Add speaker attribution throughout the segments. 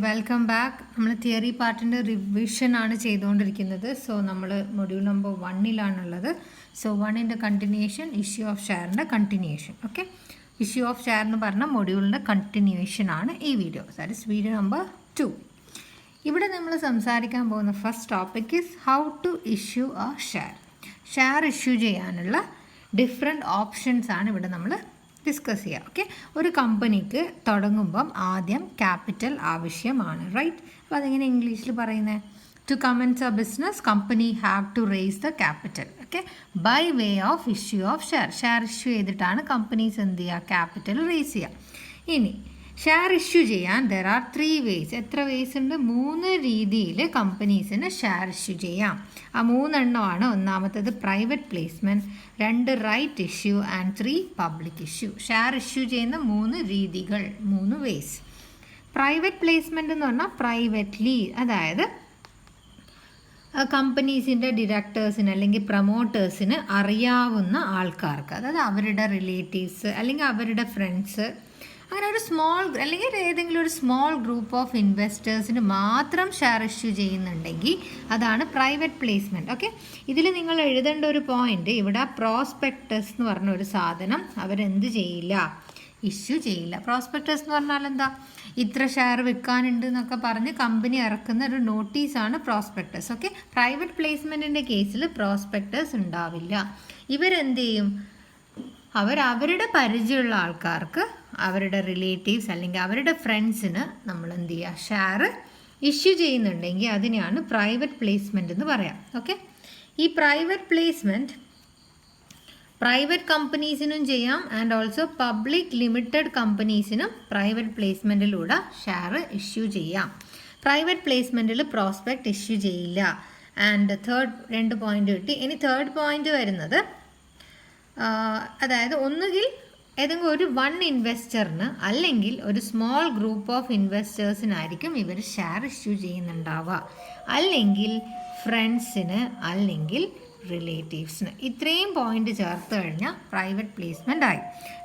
Speaker 1: Welcome back. നമ്മൾ theory പാർട്ടിൻ്റെ റിവിഷനാണ് ചെയ്തുകൊണ്ടിരിക്കുന്നത്. സോ നമ്മൾ മൊഡ്യൂൾ നമ്പർ 1-ലാണുള്ളത്. സോ 1-ൻ്റെ കണ്ടിന്യൂഷൻ, ഇഷ്യൂ ഓഫ് ഷെയറിൻ്റെ continuation. Okay, issue of share എന്ന് പറഞ്ഞ മൊഡ്യൂളിൻ്റെ കണ്ടിന്യൂഷനാണ് ഈ video. That is video number 2. ഇവിടെ നമ്മൾ സംസാരിക്കാൻ പോകുന്ന first topic is how to issue a share. Share issue ചെയ്യാനുള്ള ഡിഫറെൻറ്റ് ഓപ്ഷൻസ് ആണ് ഇവിടെ നമ്മൾ ഡിസ്കസ് ചെയ്യുക. ഓക്കെ, ഒരു കമ്പനിക്ക് തുടങ്ങുമ്പം ആദ്യം ക്യാപിറ്റൽ ആവശ്യമാണ്, റൈറ്റ്? അപ്പോൾ അതെങ്ങനെ ഇംഗ്ലീഷിൽ പറയുന്നത്? To commence a business company have to raise the capital, okay, by way of issue of share. Share issue ചെയ്തിട്ടാണ് കമ്പനീസ് എന്ത് ചെയ്യുക? ക്യാപിറ്റൽ റേസ് ചെയ്യുക. ഇനി ഷെയർ ഇഷ്യൂ ചെയ്യാൻ ദർ ആർ 3 ways. എത്ര വേസ് ഉണ്ട്? 3 രീതിയിൽ കമ്പനീസിന് ഷെയർ ഇഷ്യൂ ചെയ്യാം. ആ 3 എണ്ണമാണ്. ഒന്നാമത്തേത് private placement, 2 right issue and 3 public issue. Share issue ചെയ്യുന്ന 3 രീതികൾ, 3 വേസ്. പ്രൈവറ്റ് പ്ലേസ്മെൻറ്റ് എന്ന് പറഞ്ഞാൽ പ്രൈവറ്റ്ലി, അതായത് കമ്പനീസിൻ്റെ ഡിറക്ടേഴ്സിന് അല്ലെങ്കിൽ പ്രൊമോട്ടേഴ്സിന് അറിയാവുന്ന ആൾക്കാർക്ക്, അതായത് അവരുടെ റിലേറ്റീവ്സ് അല്ലെങ്കിൽ അവരുടെ ഫ്രണ്ട്സ്, അങ്ങനെ ഒരു സ്മോൾ അല്ലെങ്കിൽ ഏതെങ്കിലും ഒരു സ്മോൾ ഗ്രൂപ്പ് ഓഫ് ഇൻവെസ്റ്റേഴ്സിന് മാത്രം ഷെയർ ഇഷ്യൂ ചെയ്യുന്നുണ്ടെങ്കിൽ അതാണ് പ്രൈവറ്റ് പ്ലേസ്മെൻറ്റ്. ഓക്കെ, ഇതിൽ നിങ്ങൾ എഴുതേണ്ട ഒരു പോയിന്റ്, ഇവിടെ പ്രോസ്പെക്ടസ് എന്ന് പറഞ്ഞ ഒരു സാധനം അവരെന്ത് ചെയ്യില്ല? ഇഷ്യൂ ചെയ്യില്ല. പ്രോസ്പെക്ടസ് എന്ന് പറഞ്ഞാൽ എന്താ? ഇത്ര ഷെയർ വിൽക്കാനുണ്ട് എന്നൊക്കെ പറഞ്ഞ് കമ്പനി ഇറക്കുന്ന ഒരു നോട്ടീസാണ് പ്രോസ്പെക്ടസ്. ഓക്കെ, പ്രൈവറ്റ് പ്ലേസ്മെൻറ്റിൻ്റെ കേസിൽ പ്രോസ്പെക്ടസ് ഉണ്ടാവില്ല. ഇവരെന്ത് ചെയ്യും? അവരുടെ പരിചയമുള്ള ആൾക്കാർക്ക്, അവരുടെ റിലേറ്റീവ്സ് അല്ലെങ്കിൽ അവരുടെ ഫ്രണ്ട്സിന് നമ്മൾ എന്ത് ചെയ്യുക? ഷെയർ ഇഷ്യൂ ചെയ്യുന്നുണ്ടെങ്കിൽ അതിനെയാണ് പ്രൈവറ്റ് പ്ലേസ്മെൻറ്റ് എന്ന് പറയാം. ഓക്കെ, ഈ പ്രൈവറ്റ് പ്ലേസ്മെൻറ്റ് പ്രൈവറ്റ് കമ്പനീസിനും ചെയ്യാം ആൻഡ് ഓൾസോ പബ്ലിക് ലിമിറ്റഡ് കമ്പനീസിനും പ്രൈവറ്റ് പ്ലേസ്മെൻറ്റിലൂടെ ഷെയർ ഇഷ്യൂ ചെയ്യാം. പ്രൈവറ്റ് പ്ലേസ്മെൻറ്റിൽ പ്രോസ്പെക്റ്റ് ഇഷ്യൂ ചെയ്യില്ല. ആൻഡ് തേർഡ് 2 പോയിന്റ് കിട്ടി. ഇനി തേർഡ് പോയിന്റ് വരുന്നത്, അതായത് ഒന്നുകിൽ ഏതെങ്കിലും ഒരു ഇൻവെസ്റ്ററിന് അല്ലെങ്കിൽ ഒരു സ്മോൾ ഗ്രൂപ്പ് ഓഫ് ഇൻവെസ്റ്റേഴ്സിനായിരിക്കും ഇവർ ഷെയർ ഇഷ്യൂ ചെയ്യുന്നുണ്ടാവുക, അല്ലെങ്കിൽ ഫ്രണ്ട്സിന് അല്ലെങ്കിൽ റിലേറ്റീവ്സിന്. ഇത്രയും പോയിന്റ് ചേർത്ത് കഴിഞ്ഞാൽ പ്രൈവറ്റ് പ്ലേസ്മെൻ്റ് ആയി.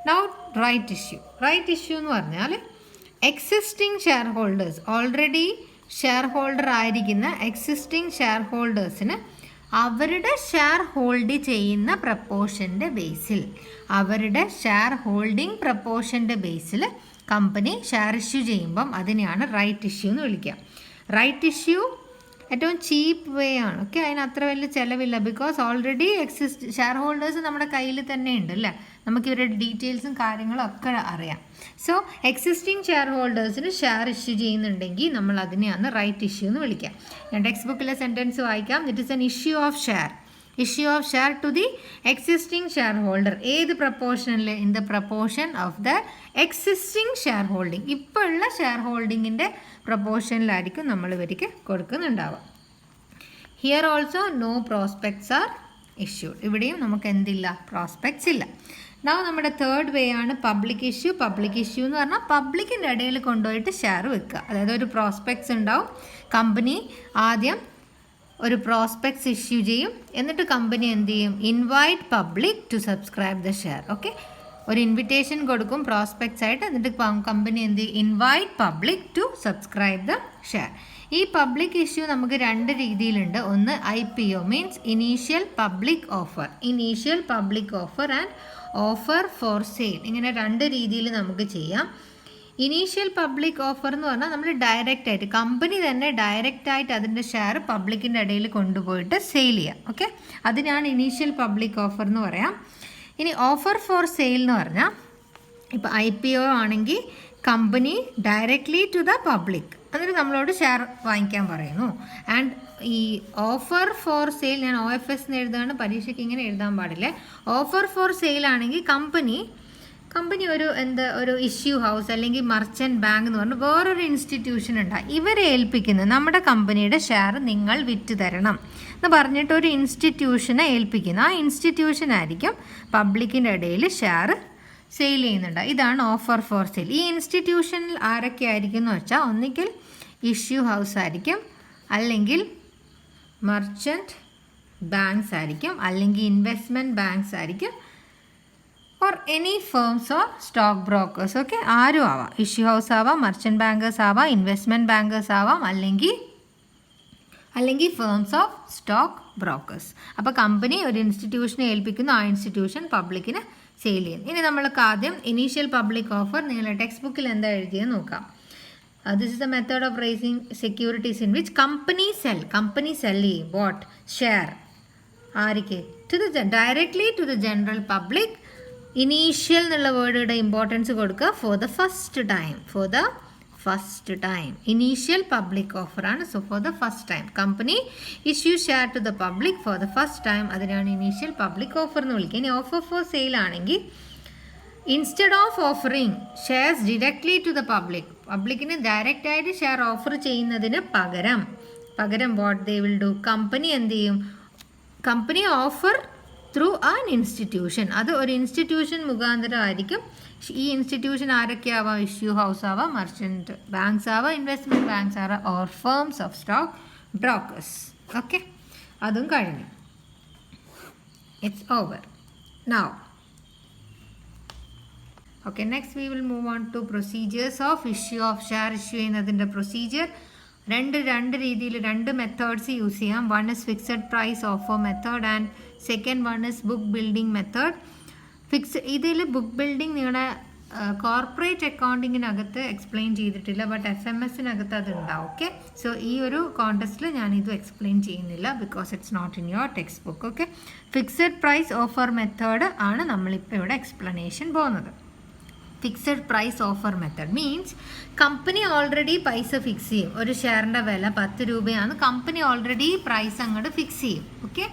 Speaker 1: Now right issue. Right issue എന്ന് പറഞ്ഞാൽ existing share holders, already share holder ആയിരിക്കുന്ന എക്സിസ്റ്റിംഗ് ഷെയർ ഹോൾഡേഴ്സിന് അവരുടെ ഷെയർ ഹോൾഡ് ചെയ്യുന്ന പ്രപ്പോർഷൻ്റെ ബേസിൽ, അവരുടെ ഷെയർ ഹോൾഡിംഗ് പ്രപ്പോർഷൻ്റെ ബേസിൽ കമ്പനി ഷെയർ ഇഷ്യൂ ചെയ്യുമ്പം അതിനെയാണ് റൈറ്റ് ഇഷ്യൂ എന്ന് വിളിക്കുക. റൈറ്റ് ഇഷ്യൂ ഏറ്റവും ചീപ്പ് വേ ആണ്. ഓക്കെ, അതിന് അത്ര വലിയ ചിലവില്ല. ബിക്കോസ് ഓൾറെഡി ഷെയർ ഹോൾഡേഴ്സ് നമ്മുടെ കയ്യിൽ തന്നെ ഉണ്ട് അല്ലേ, നമുക്ക് ഇവരുടെ ഡീറ്റെയിൽസും കാര്യങ്ങളും ഒക്കെ അറിയാം. സോ എക്സിസ്റ്റിംഗ് ഷെയർ ഹോൾഡേഴ്സിന് ഷെയർ ഇഷ്യൂ ചെയ്യുന്നുണ്ടെങ്കിൽ നമ്മൾ അതിനെയാണ് റൈറ്റ് ഇഷ്യൂ എന്ന് വിളിക്കുക. ഞാൻ ടെക്സ്റ്റ് ബുക്കിലെ സെൻറ്റൻസ് വായിക്കാം. It is an issue of share. Issue of share to the existing shareholder. ഏത് പ്രപ്പോർഷനിൽ? In the proportion of the existing shareholding. ഇപ്പോൾ ഉള്ള ഷെയർ ഹോൾഡിങ്ങിൻ്റെ പ്രപ്പോർഷനിലായിരിക്കും നമ്മൾ ഇവർക്ക് കൊടുക്കുന്നുണ്ടാവുക. Here also no prospects are issued. ഇവിടെയും നമുക്ക് എന്തില്ല? പ്രോസ്പെക്ട്സ് ഇല്ല. now നമ്മുടെ തേർഡ് വേ ആണ് പബ്ലിക് ഇഷ്യൂ. പബ്ലിക് ഇഷ്യൂ എന്ന് പറഞ്ഞാൽ പബ്ലിക്കിൻ്റെ ഇടയിൽ കൊണ്ടുപോയിട്ട് ഷെയർ വെക്കുക. അതായത് ഒരു പ്രോസ്പെക്ട്സ് ഉണ്ടാവും, കമ്പനി ആദ്യം ഒരു പ്രോസ്പെക്ട്സ് ഇഷ്യൂ ചെയ്യും, എന്നിട്ട് കമ്പനി എന്ത് ചെയ്യും? Invite public to subscribe the share. Okay, ഒരു ഇൻവിറ്റേഷൻ കൊടുക്കും പ്രോസ്പെക്ട്സ് ആയിട്ട്, എന്നിട്ട് കമ്പനി എന്ത് ചെയ്യും? Invite public to subscribe the share. ഈ പബ്ലിക് ഇഷ്യൂ നമുക്ക് 2 രീതിയിലുണ്ട്. ഒന്ന് IPO, means initial public offer. Initial public offer and offer for sale. ഇങ്ങനെ 2 രീതിയിൽ നമുക്ക് ചെയ്യാം. ഇനീഷ്യൽ പബ്ലിക് ഓഫർ എന്ന് പറഞ്ഞാൽ നമ്മൾ ഡയറക്റ്റ് ആയിട്ട്, കമ്പനി തന്നെ ഡയറക്റ്റ് ആയിട്ട് അതിൻ്റെ ഷെയർ പബ്ലിക്കിൻ്റെ ഇടയിൽ കൊണ്ടുപോയിട്ട് സെയിൽ ചെയ്യാം. ഓക്കെ, അതിനാണ് ഇനീഷ്യൽ പബ്ലിക് ഓഫർ എന്ന് പറയാം. ഇനി ഓഫർ ഫോർ സെയിൽ എന്ന് പറഞ്ഞാൽ, ഇപ്പോൾ IPO ആണെങ്കിൽ company directly to the public, എന്നിട്ട് നമ്മളോട് ഷെയർ വാങ്ങിക്കാൻ പറയുന്നു. ആൻഡ് ഈ ഓഫർ ഫോർ സെയിൽ, ഞാൻ OFS എന്ന് എഴുതുകയാണ്, പരീക്ഷയ്ക്ക് ഇങ്ങനെ എഴുതാൻ പാടില്ല. ഓഫർ ഫോർ സെയിൽ ആണെങ്കിൽ കമ്പനി ഒരു ഇഷ്യൂ ഹൗസ് അല്ലെങ്കിൽ മർച്ചൻറ്റ് ബാങ്ക് എന്ന് പറഞ്ഞ് വേറൊരു ഇൻസ്റ്റിറ്റ്യൂഷൻ ഉണ്ടാകും. ഇവരെ ഏൽപ്പിക്കുന്നത് നമ്മുടെ കമ്പനിയുടെ ഷെയർ നിങ്ങൾ വിറ്റ് തരണം എന്ന് പറഞ്ഞിട്ട് ഒരു ഇൻസ്റ്റിറ്റ്യൂഷനെ ഏൽപ്പിക്കുന്നു. ആ ഇൻസ്റ്റിറ്റ്യൂഷനായിരിക്കും പബ്ലിക്കിൻ്റെ ഇടയിൽ ഷെയർ സെയിൽ ചെയ്യുന്നുണ്ട്. ഇതാണ് ഓഫർ ഫോർ സെയിൽ. ഈ ഇൻസ്റ്റിറ്റ്യൂഷനിൽ ആരൊക്കെ ആയിരിക്കും എന്ന് വെച്ചാൽ, ഒന്നുകിൽ ഇഷ്യൂ ഹൗസ് ആയിരിക്കും, അല്ലെങ്കിൽ മർച്ചൻറ്റ് ബാങ്ക്സ് ആയിരിക്കും, അല്ലെങ്കിൽ ഇൻവെസ്റ്റ്മെൻറ്റ് ബാങ്ക്സ് ആയിരിക്കും, or any firms or stock brokers. Okay, ആരും ആവാം. ഇഷ്യൂ ഹൗസ് ആവാം, മർച്ചൻറ്റ് ബാങ്കേഴ്സ് ആവാം, ഇൻവെസ്റ്റ്മെൻറ്റ് ബാങ്കേഴ്സ് ആവാം, അല്ലെങ്കിൽ ഫേംസ് ഓഫ് സ്റ്റോക്ക് ബ്രോക്കേഴ്സ്. അപ്പോൾ കമ്പനി ഒരു ഇൻസ്റ്റിറ്റ്യൂഷനെ ഏൽപ്പിക്കുന്നു, ആ ഇൻസ്റ്റിറ്റ്യൂഷൻ പബ്ലിക്കിന് സെയിൽ ചെയ്യും. ഇനി നമ്മൾക്ക് ആദ്യം ഇനീഷ്യൽ പബ്ലിക് ഓഫർ നിങ്ങളുടെ ടെക്സ്റ്റ് ബുക്കിൽ എന്താ എഴുതിയെന്ന് നോക്കാം. This is the method of raising securities in which company sell ചെയ്യും വാട്ട് ഷെയർ ആർക്ക് directly to the general public. Initial എന്നുള്ള വേർഡുടെ ഇമ്പോർട്ടൻസ് കൊടുക്കുക. For the first time initial public ഓഫറാണ്. So for the first time company issue share to the public for the first time, അതിനാണ് initial public offer എന്ന് വിളിക്കുക. ഇനി offer for sale ആണെങ്കിൽ instead of offering shares directly to the പബ്ലിക്കിന് direct ആയിട്ട് share offer ചെയ്യുന്നതിന് പകരം what they will do, company എന്ത് ചെയ്യും, company offer through an institution. അത് ഒരു ഇൻസ്റ്റിറ്റ്യൂഷൻ മുഖാന്തരം ആയിരിക്കും. ഈ ഇൻസ്റ്റിറ്റ്യൂഷൻ ആരൊക്കെയാവാം? ഇഷ്യൂ ഹൗസ് ആവാം, മർച്ചൻറ്റ് ബാങ്ക്സ് ആവാം, ഇൻവെസ്റ്റ്മെൻറ്റ് ബാങ്ക്സ് ആവാം, or firms of stock brokers. Okay, അതും കഴിഞ്ഞു. It's over now. Okay, next we will move on to procedures of issue of share. Issue ചെയ്യുന്നതിൻ്റെ പ്രൊസീജിയർ രണ്ട് രീതിയിൽ രണ്ട് മെത്തേഡ്സ് യൂസ് ചെയ്യാം. One is fixed price offer method and second one is book building method. ഇതിൽ book building നിങ്ങളുടെ corporate അക്കൗണ്ടിങ്ങിനകത്ത് explain ചെയ്തിട്ടില്ല, but FMSനകത്ത് അത് ഉണ്ടാവും. ഓക്കെ, സോ ഈ ഒരു കോൺടെസ്റ്റിൽ ഞാനിത് എക്സ്പ്ലെയിൻ ചെയ്യുന്നില്ല because it's not in your text book. Okay, fixed price offer method ആണ് നമ്മളിപ്പോൾ ഇവിടെ എക്സ്പ്ലനേഷൻ പോകുന്നത്. Fixed price offer method means company already പൈസ ഫിക്സ് ചെയ്യും. ഒരു ഷെയറിൻ്റെ വില 10 രൂപയാണ്, കമ്പനി ഓൾറെഡി പ്രൈസ് അങ്ങോട്ട് ഫിക്സ് ചെയ്യും. ഓക്കെ,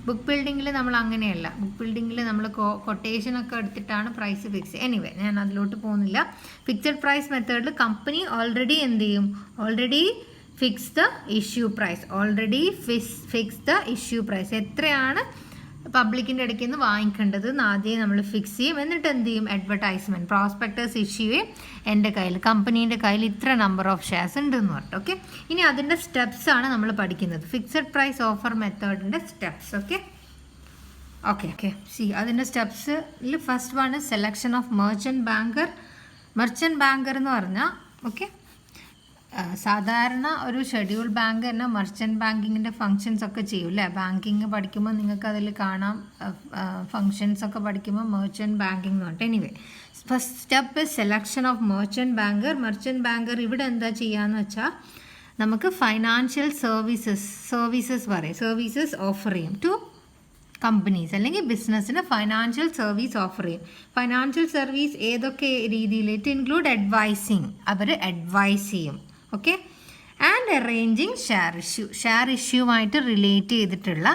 Speaker 1: ബുക്ക് ബിൽഡിങ്ങിൽ നമ്മൾ അങ്ങനെയല്ല. ബുക്ക് ബിൽഡിങ്ങിൽ നമ്മൾ കൊട്ടേഷനൊക്കെ എടുത്തിട്ടാണ് പ്രൈസ് ഫിക്സ് ചെയ്യുക. എനിവേ, ഞാൻ അതിലോട്ട് പോകുന്നില്ല. ഫിക്സഡ് പ്രൈസ് മെത്തേഡിൽ കമ്പനി ഓൾറെഡി എന്ത് ചെയ്യും, already fix the issue price. എത്രയാണ് പബ്ലിക്കിൻ്റെ ഇടയ്ക്ക് നിന്ന് വാങ്ങിക്കേണ്ടത് എന്ന് ആദ്യം നമ്മൾ ഫിക്സ് ചെയ്യും. എന്നിട്ട് എന്ത് ചെയ്യും, അഡ്വർടൈസ്മെൻറ്റ് പ്രോസ്പെക്ടേഴ്സ് ഇഷ്യൂ ചെയ്യും. എൻ്റെ കയ്യിൽ കമ്പനീൻ്റെ കയ്യിൽ ഇത്ര നമ്പർ ഓഫ് ഷെയർസ് ഉണ്ടെന്ന് പറഞ്ഞു. ഓക്കെ, ഇനി അതിൻ്റെ സ്റ്റെപ്സ് ആണ് നമ്മൾ പഠിക്കുന്നത്. ഫിക്സഡ് പ്രൈസ് ഓഫർ മെത്തേഡിൻ്റെ സ്റ്റെപ്സ്. ഓക്കെ സി അതിൻ്റെ സ്റ്റെപ്സിൽ first one selection of merchant banker എന്ന് പറഞ്ഞാൽ ഓക്കെ, സാധാരണ ഒരു ഷെഡ്യൂൾ ബാങ്ക് തന്നെ മെർച്ചൻറ്റ് ബാങ്കിങ്ങിൻ്റെ ഫങ്ഷൻസ് ഒക്കെ ചെയ്യും അല്ലേ. ബാങ്കിങ് പഠിക്കുമ്പോൾ നിങ്ങൾക്ക് അതിൽ കാണാം, ഫങ്ഷൻസ് ഒക്കെ പഠിക്കുമ്പോൾ മെർച്ചൻറ്റ് ബാങ്കിങ് എന്ന് പറഞ്ഞിട്ട്. Anyway, first step selection of merchant banker. ഇവിടെ എന്താ ചെയ്യാന്ന് വെച്ചാൽ നമുക്ക് ഫൈനാൻഷ്യൽ സർവീസസ് ഓഫർ ചെയ്യും ടു കമ്പനീസ് അല്ലെങ്കിൽ ബിസിനസ്സിന് ഫൈനാൻഷ്യൽ സർവീസ് ഓഫർ ചെയ്യും. ഫൈനാൻഷ്യൽ സർവീസ് ഏതൊക്കെ രീതിയിൽ? ഇറ്റ് ഇൻക്ലൂഡ് അഡ്വൈസിങ്, അവർ അഡ്വൈസ് ചെയ്യും. ഓക്കെ, ആൻഡ് അറേഞ്ചിങ് ഷെയർ ഇഷ്യൂമായിട്ട് റിലേറ്റ് ചെയ്തിട്ടുള്ള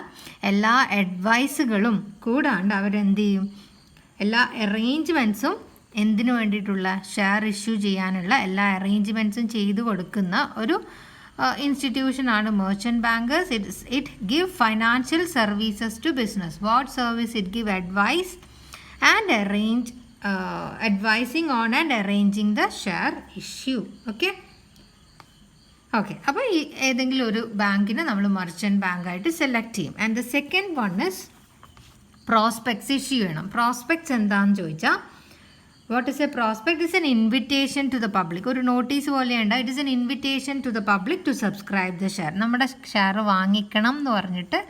Speaker 1: എല്ലാ അഡ്വൈസുകളും കൂടാണ്ട് അവരെന്ത് ചെയ്യും, എല്ലാ അറേഞ്ച്മെൻറ്റ്സും എന്തിനു വേണ്ടിയിട്ടുള്ള ഷെയർ ഇഷ്യൂ ചെയ്യാനുള്ള എല്ലാ അറേഞ്ച്മെൻറ്റ്സും ചെയ്തു കൊടുക്കുന്ന ഒരു ഇൻസ്റ്റിറ്റ്യൂഷനാണ് merchant bankers. It give financial services to business. What service? It give advice and advising on and arranging the share issue. Okay, അപ്പോൾ ഈ ഏതെങ്കിലും ഒരു ബാങ്കിനെ നമ്മൾ മെർച്ചൻറ്റ് ബാങ്കായിട്ട് സെലക്ട് ചെയ്യും. And the second one is prospectus issue ചെയ്യണം. Prospectus എന്താണെന്ന് ചോദിച്ചാൽ what is a prospect? Is an invitation to the public. ഒരു നോട്ടീസ് പോലെയുണ്ട്. It is an invitation to the public to subscribe the share. നമ്മുടെ share വാങ്ങിക്കണം എന്ന് പറഞ്ഞിട്ട്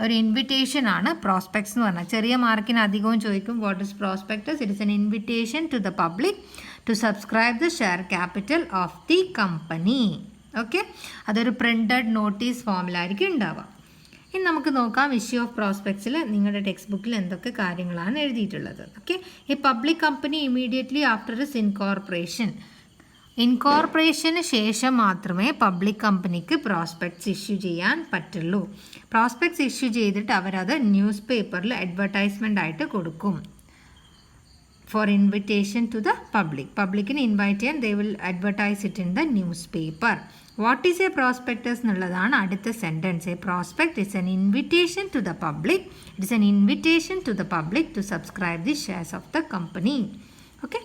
Speaker 1: ഒരു ഇൻവിറ്റേഷൻ ആണ് പ്രോസ്പെക്ട്സ് എന്ന് പറഞ്ഞാൽ. ചെറിയ മാർക്കിന് അധികവും ചോദിക്കും what is prospectus. It is an invitation to the public to subscribe the share capital of the company. Okay, അതൊരു പ്രിൻറ്റഡ് നോട്ടീസ് ഫോമിലായിരിക്കും ഉണ്ടാവുക. ഇനി നമുക്ക് നോക്കാം ഇഷ്യൂ ഓഫ് പ്രോസ്പെക്ട്സിൽ നിങ്ങളുടെ ടെക്സ്റ്റ് ബുക്കിൽ എന്തൊക്കെ കാര്യങ്ങളാണ് എഴുതിയിട്ടുള്ളത്. ഓക്കെ, ഈ public company immediately after is ഇൻകോർപ്പറേഷന് ശേഷം മാത്രമേ പബ്ലിക് കമ്പനിക്ക് പ്രോസ്പെക്ട്സ് ഇഷ്യൂ ചെയ്യാൻ പറ്റുള്ളൂ. പ്രോസ്പെക്ട്സ് ഇഷ്യൂ ചെയ്തിട്ട് അവരത് ന്യൂസ് പേപ്പറിൽ അഡ്വർടൈസ്മെൻ്റ് ആയിട്ട് കൊടുക്കും. ഫോർ ഇൻവിറ്റേഷൻ ടു ദ പബ്ലിക്കിന് ഇൻവൈറ്റ് ചെയ്യാൻ they will advertise it in the newspaper. What is a prospectus എന്നുള്ളതാണ് അടുത്ത sentence. A prospect is an invitation to the public. It is an invitation to the public to subscribe the shares of the company. Okay,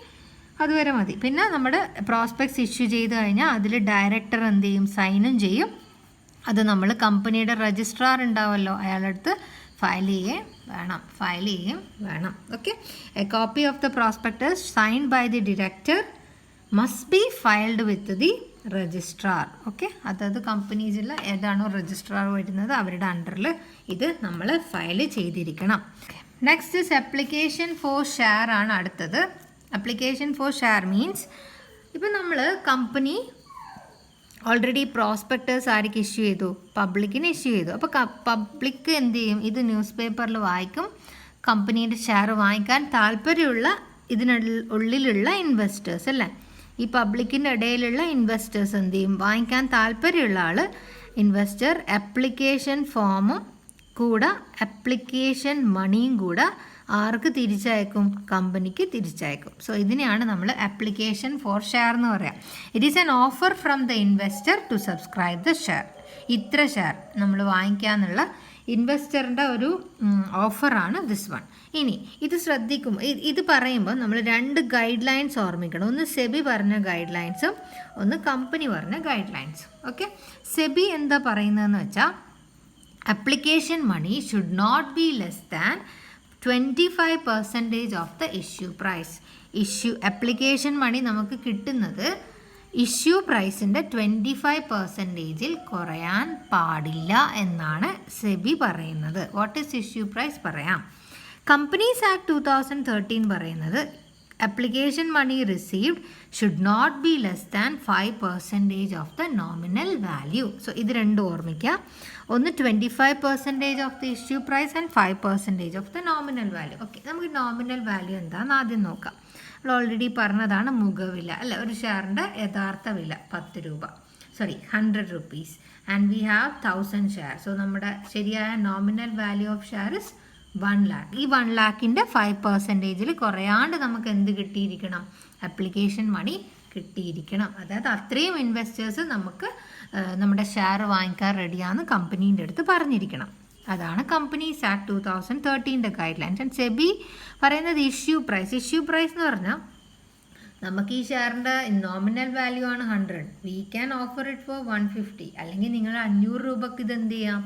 Speaker 1: അതുവരെ മതി. പിന്നെ നമ്മുടെ prospects issue ചെയ്ത് കഴിഞ്ഞാൽ അതിൽ director എന്ത് ചെയ്യും, സൈനും ചെയ്യും. അത് നമ്മൾ കമ്പനിയുടെ രജിസ്ട്രാർ ഉണ്ടാവുമല്ലോ, അയാളുടെ അടുത്ത് ഫയൽ ചെയ്യുകയും വേണം. Okay, a copy of the prospectus signed by the director must be filed with the registrar. Okay, അതായത് കമ്പനീസിൽ ഏതാണോ രജിസ്ട്രാർ വരുന്നത് അവരുടെ അണ്ടറിൽ ഇത് നമ്മൾ ഫയൽ ചെയ്തിരിക്കണം. Next is application four share ആണ് അടുത്തത്. അപ്ലിക്കേഷൻ ഫോർ ഷെയർ മീൻസ് ഇപ്പം നമ്മൾ കമ്പനി ഓൾറെഡി പ്രോസ്പെക്ടേഴ്സ് ആർക്ക് ഇഷ്യൂ ചെയ്തു? പബ്ലിക്കിന് ഇഷ്യൂ ചെയ്തു. അപ്പോൾ പബ്ലിക്ക് എന്ത് ചെയ്യും? ഇത് ന്യൂസ് പേപ്പറിൽ വായിക്കും. കമ്പനീൻ്റെ ഷെയർ വാങ്ങിക്കാൻ താല്പര്യമുള്ള ഇതിനുള്ളിലുള്ള ഇൻവെസ്റ്റേഴ്സ് അല്ലേ, ഈ പബ്ലിക്കിൻ്റെ ഇടയിലുള്ള ഇൻവെസ്റ്റേഴ്സ് എന്ത് ചെയ്യും? വാങ്ങിക്കാൻ താല്പര്യമുള്ള ആൾ ഇൻവെസ്റ്റർ അപ്ലിക്കേഷൻ ഫോമും കൂടെ അപ്ലിക്കേഷൻ മണിയും കൂടെ ആർക്ക് തിരിച്ചയക്കും? കമ്പനിക്ക് തിരിച്ചയക്കും. സോ ഇതിനെയാണ് നമ്മൾ അപ്ലിക്കേഷൻ ഫോർ ഷെയർ എന്ന് പറയാം. It is an offer from the investor to subscribe the share. ഇത്ര ഷെയർ നമ്മൾ വാങ്ങിക്കാന്നുള്ള ഇൻവെസ്റ്ററിൻ്റെ ഒരു ഓഫറാണ് ദിസ് വൺ. ഇനി ഇത് ശ്രദ്ധിക്കും, ഇത് പറയുമ്പോൾ നമ്മൾ 2 ഗൈഡ് ലൈൻസ് ഓർമ്മിക്കണം. ഒന്ന് സെബി പറഞ്ഞ ഗൈഡ് ലൈൻസും ഒന്ന് കമ്പനി പറഞ്ഞ ഗൈഡ് ലൈൻസും. ഓക്കെ, സെബി എന്താ പറയുന്നതെന്ന് വെച്ചാൽ application money should not be less than 25% of the issue price. application money നമുക്ക് കിട്ടുന്നത് ഇഷ്യൂ പ്രൈസിൻ്റെ 25%-ൽ കുറയാൻ പാടില്ല എന്നാണ് സെബി പറയുന്നത്. വാട്ട് ഈസ് ഇഷ്യൂ പ്രൈസ് പറയാം. കമ്പനീസ് ആക്ട് 2013 പറയുന്നത് application money received should not be less than 5% of the nominal value. So ഇത് രണ്ടും ഓർമ്മിക്കുക. ഒന്ന് 25% of the issue price and 5% of the nominal value. Okay, നമുക്ക് നോമിനൽ വാല്യൂ എന്താണെന്ന് ആദ്യം നോക്കാം. നമ്മൾ ഓൾറെഡി പറഞ്ഞതാണ് മുഖവില അല്ല, ഒരു ഷെയറിൻ്റെ യഥാർത്ഥ വില 100 rupees and we have 1000 shares. So നമ്മുടെ ശരിയായ nominal value of share is 1 lakh. ഈ 1 lakhൻ്റെ 5%-ൽ കുറയാണ്ട് നമുക്ക് എന്ത് കിട്ടിയിരിക്കണം? ആപ്ലിക്കേഷൻ മണി കിട്ടിയിരിക്കണം. അതായത് അത്രയും ഇൻവെസ്റ്റേഴ്സ് നമുക്ക് നമ്മുടെ ഷെയർ വാങ്ങിക്കാൻ റെഡിയാണെന്ന് കമ്പനീൻ്റെ അടുത്ത് പറഞ്ഞിരിക്കണം. അതാണ് companies act 2013 guide lines. And SEBI പറയുന്നത് ഇഷ്യൂ പ്രൈസ് എന്ന് പറഞ്ഞാൽ നമുക്ക് ഈ ഷെയറിൻ്റെ നോമിനൽ വാല്യൂ ആണ് 100. We can offer it for 150. അല്ലെങ്കിൽ നിങ്ങൾ 500 രൂപക്ക് ഇത് എന്ത് ചെയ്യാം?